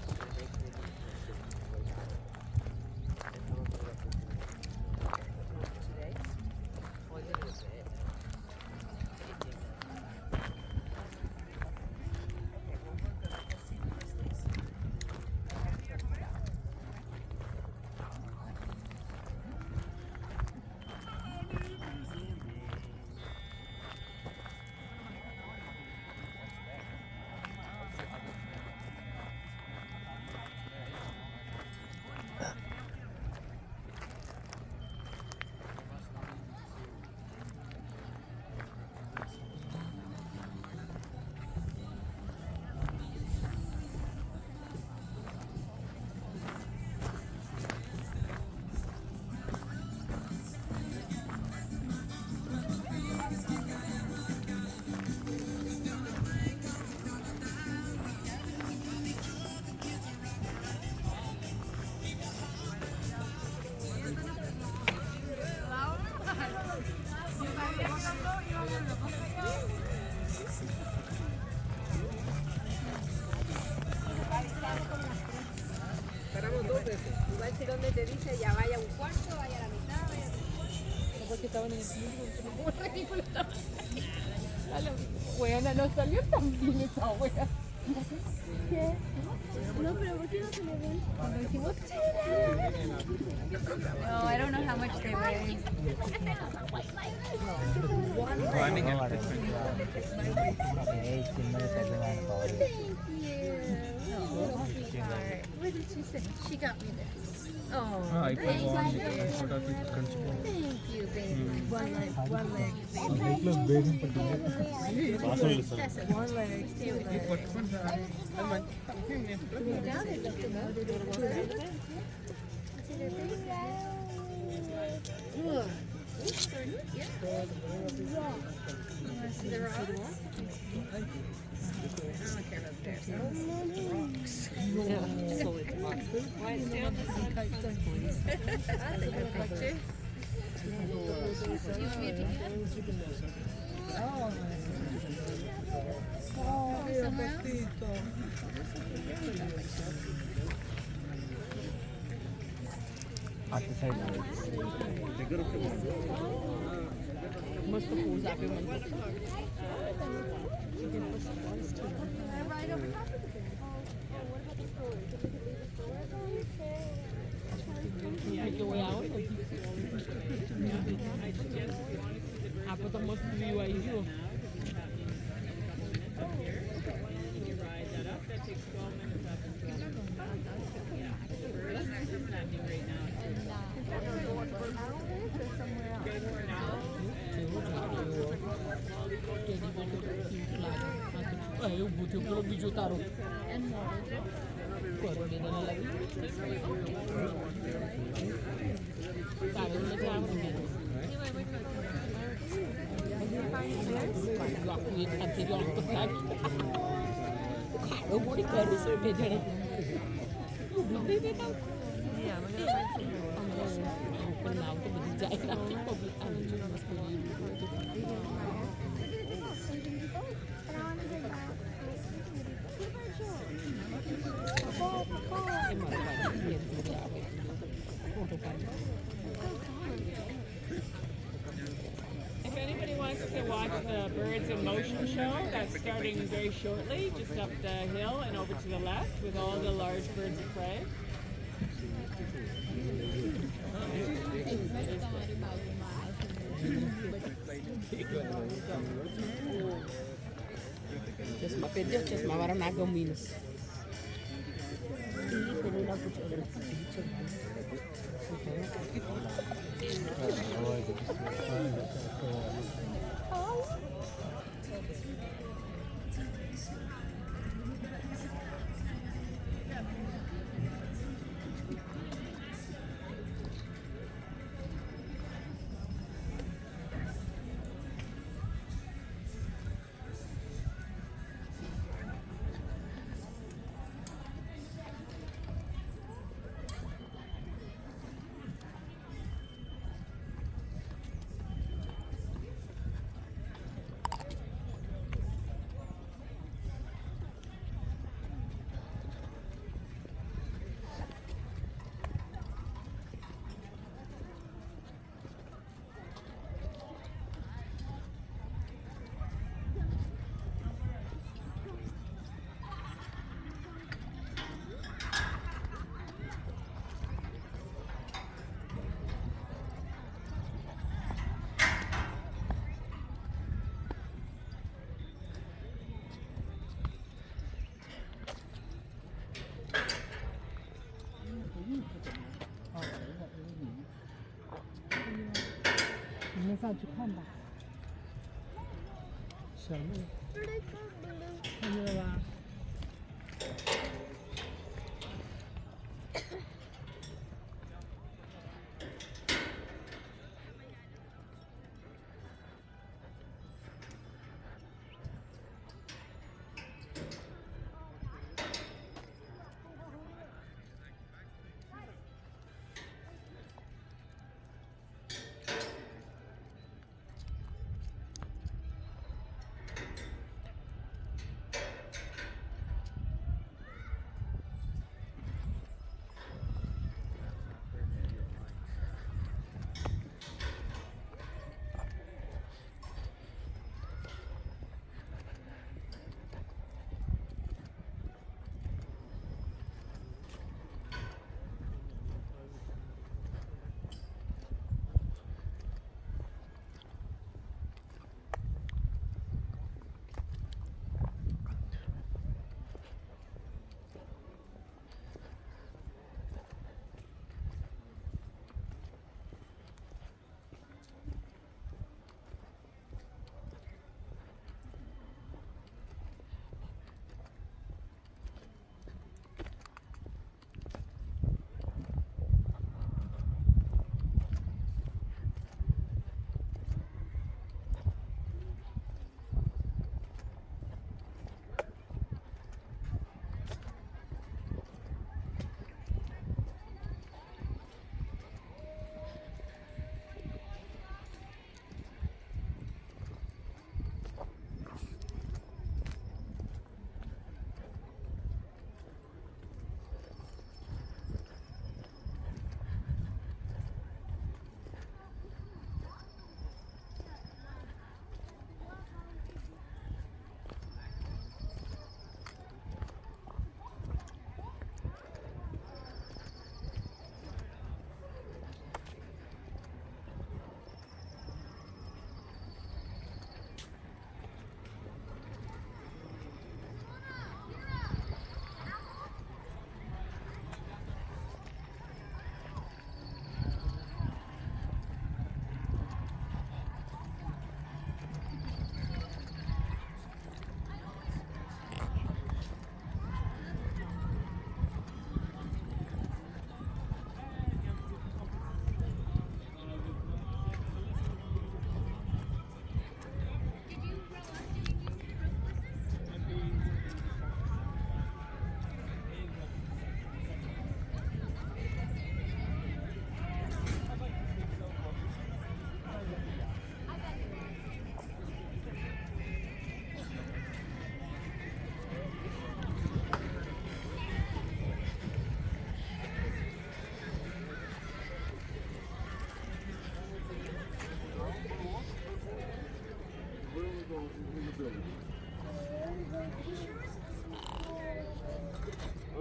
te dice ya vaya a un cuarto, vaya a la mitad, vaya a... Porque estaban en el cine, a la buena, no salió tan bien esa wea. ¿Qué? No, pero ¿por qué no se le ven? Cuando dijimos no, I don't know how much they weigh. Climbing at What did she say? She got me this. Oh, I thank you. forgot to consider. Thank you, baby. One leg, baby. That's it. One leg, two legs. See the rocks? I don't care about the rocks. Why stay on this one? That's a good picture. Do you want me to take it? Somewhere else? Must have pulled up in one. Right over top of the thing. Oh, what about the stroller? Did we leave the stroller? Make your way out. Apa to must be why you. Eu botei pelo vídeo taro. If anybody wants to watch the Birds in Motion show, that's starting very shortly, just up the hill and over to the left with all the large birds of prey. Chesma perdeu, chesma agora na gomina.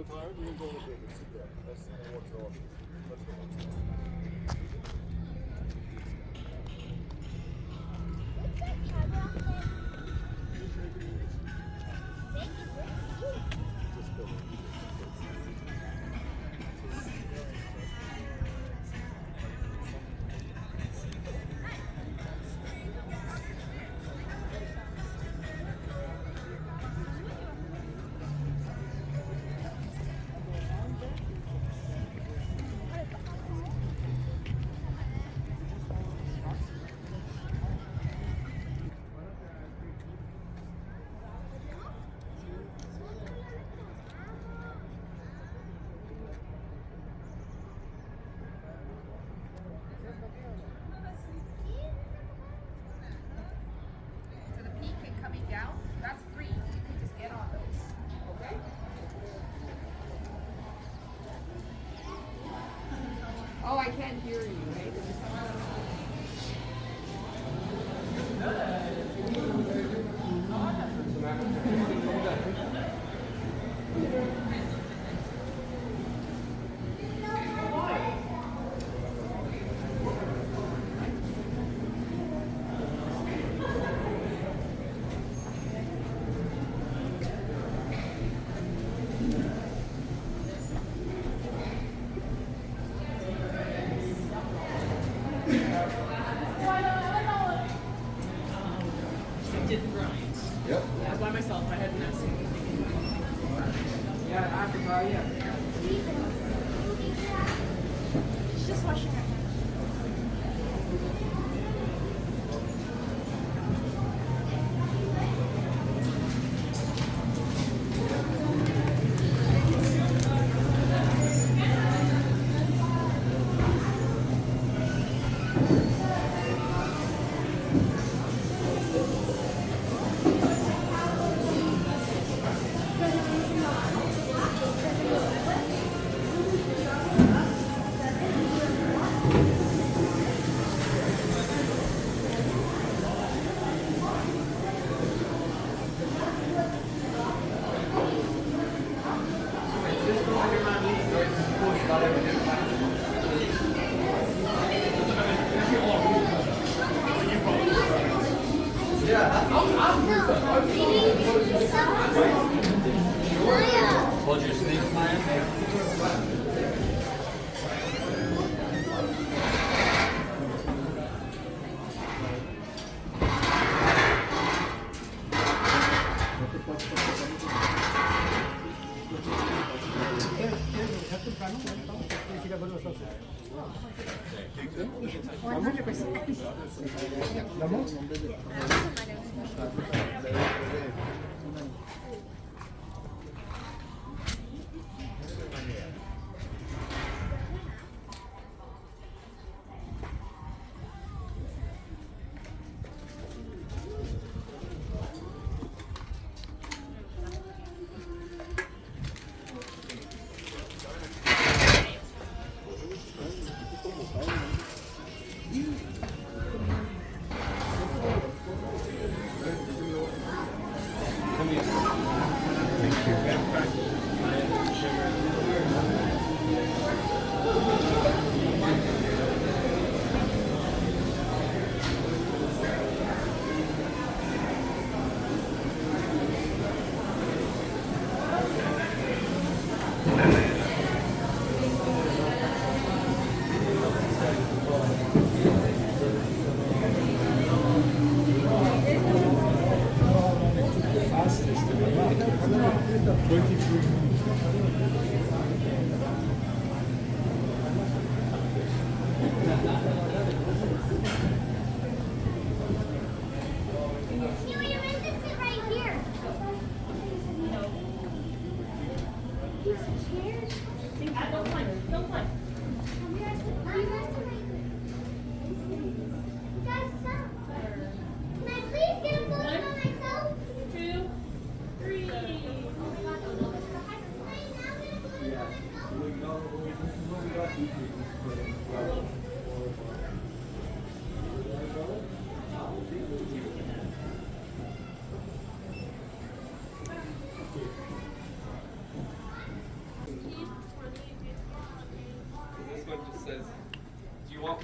tired? You can go a little bit. Sit there. That's what's off. Let's go. To the peak and coming down, that's free. You can just get on those. Okay? Oh, I can't hear you, right? Yep. I was by myself. I had nothing. Yeah, after yeah. She's just washing her hands. Hold your snakes, Maya.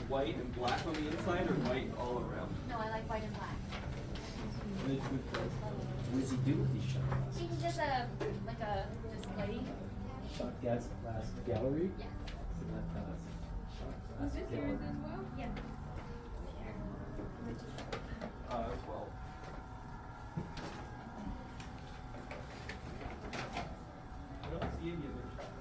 white and black on the inside or white all around? No, I like white and black. What does he do with these shot glasses? He does like a display. Shot glass gallery? Yes. So that shot glass Is this gallery. yours as well? Yeah. 12. I don't see any other shot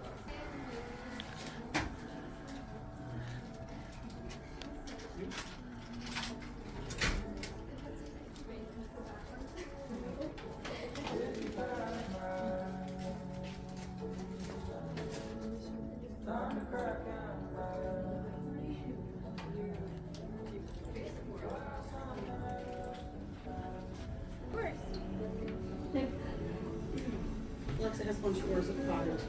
Alexa has one she wears at the cottage.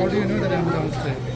How do you know that I'm downstairs?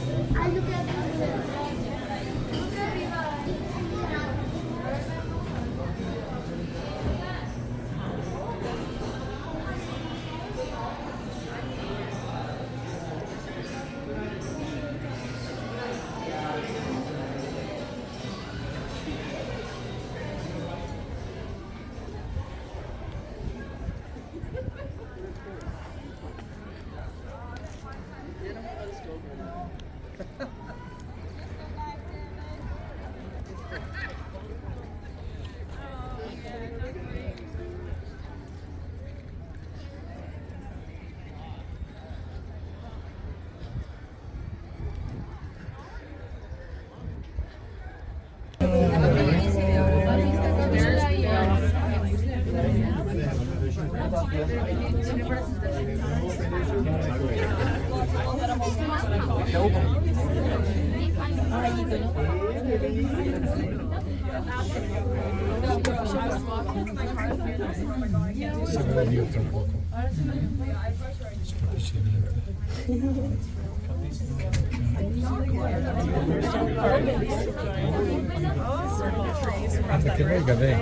Hasta que venga, ven.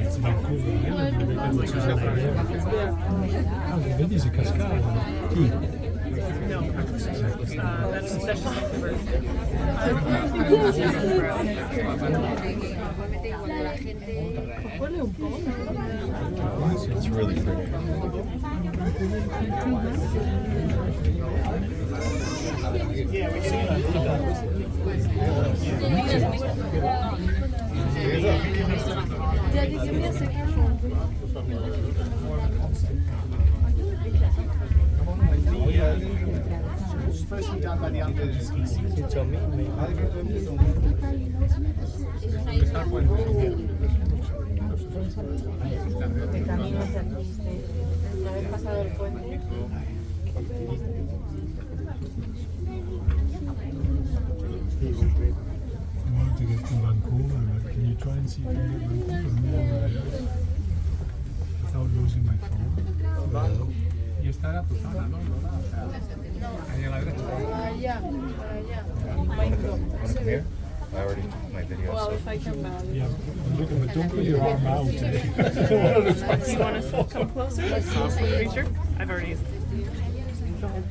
It's Vancouver, vedi se cascava. Chi? No, that's special It's really pretty. Yeah, we see Supposed to be done by the end of the ski season. You tell me. I wanted to get to Vancouver, but can you try and see if you can get Vancouver without losing my phone? Y esta era tu zona, ¿no? Ahí a la derecha. Come here. I already my video. Well, so. if I come back. Yeah, look, but don't put your arm out. I don't want to touch Do you want to come closer? Are you sure? I've already. Go ahead.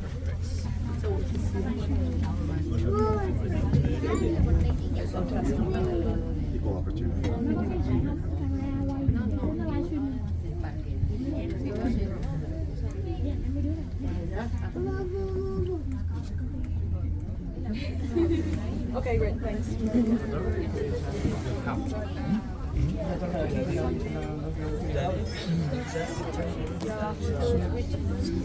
Equal opportunity. Okay, great. Thanks.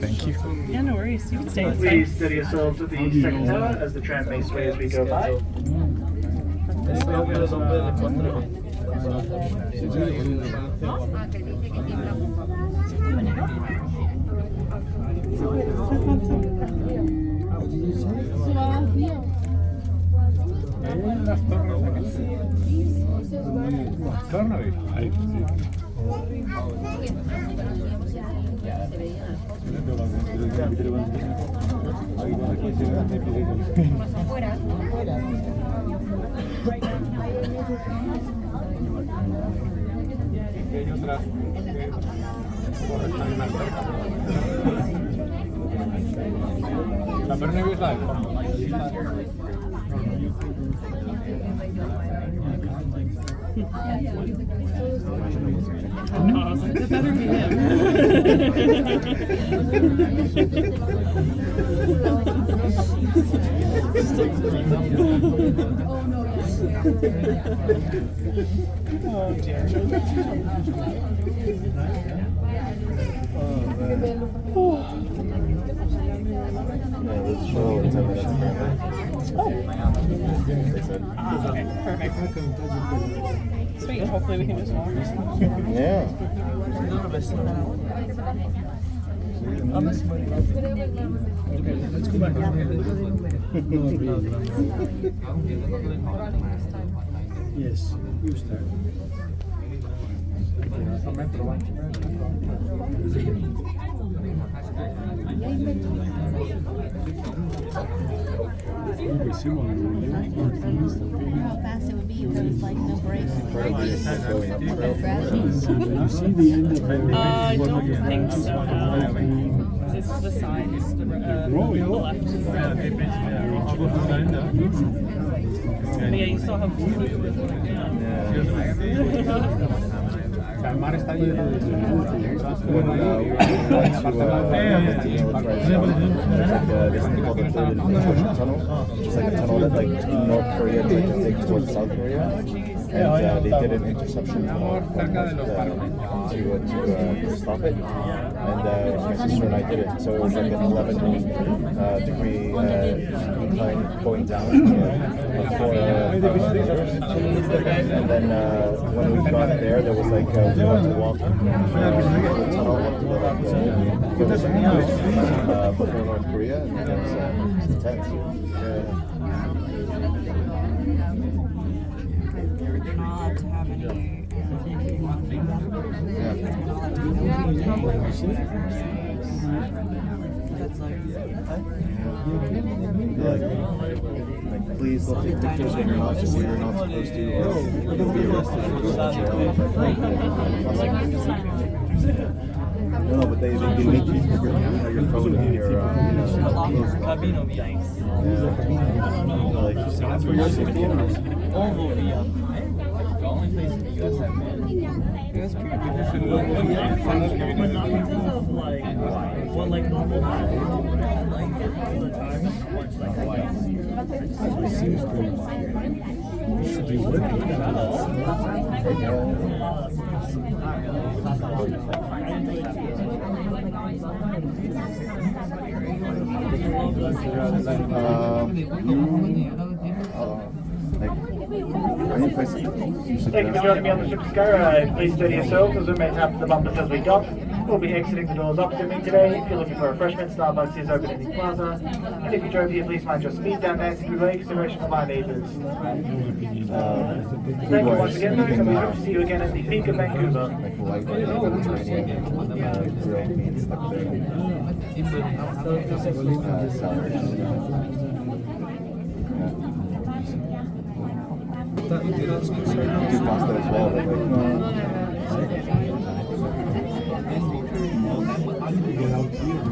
Thank you. Yeah, no worries. You can stay. Please steady yourselves at the second tower as the tram may sway as we go by. esas torres aquí. Carnaval. Ahí, sí. Y hay otras torres también más cerca. La Bernabéu es la del fondo. It better be him. Oh, dear. Okay, perfect. Sweet, hopefully we can just walk. Yeah. Okay, let's go back. Yes, you start. How fast it would be if there was like no brakes. You see the end of the I don't think so. It's the side, it's the left. Yeah, you saw how El mar está lleno de this thing called the third infiltration tunnel, which is like a tunnel that like North Korea tried to take towards South Korea, and they did an interception to stop it. And my sister and I did it, so it was like an 11-degree incline going down for and then when we got there was like we had to walk the tunnel up to the furthest before North Korea, and it was intense. Like, please don't take pictures when you're not supposed to, or you'll be arrested and go to jail. No, but they make you put your phone in your like that's for your safety. The only place in the US I've been. It was pretty good. What like normal life? Like all the time. Like Hawaii. It seems pretty. You should be working. Thank you for joining me on the ship Skyride. Please steady yourselves as we may tap the bumpers as we dock. We'll be exiting the doors opposite me today. If you're looking for refreshments, Starbucks is open in the plaza. And if you drove here, please mind your speed down dancing through lake consideration of my neighbours. Thank you once again, and we hope to see you again at the peak of Vancouver. Pasta as well. Get out here.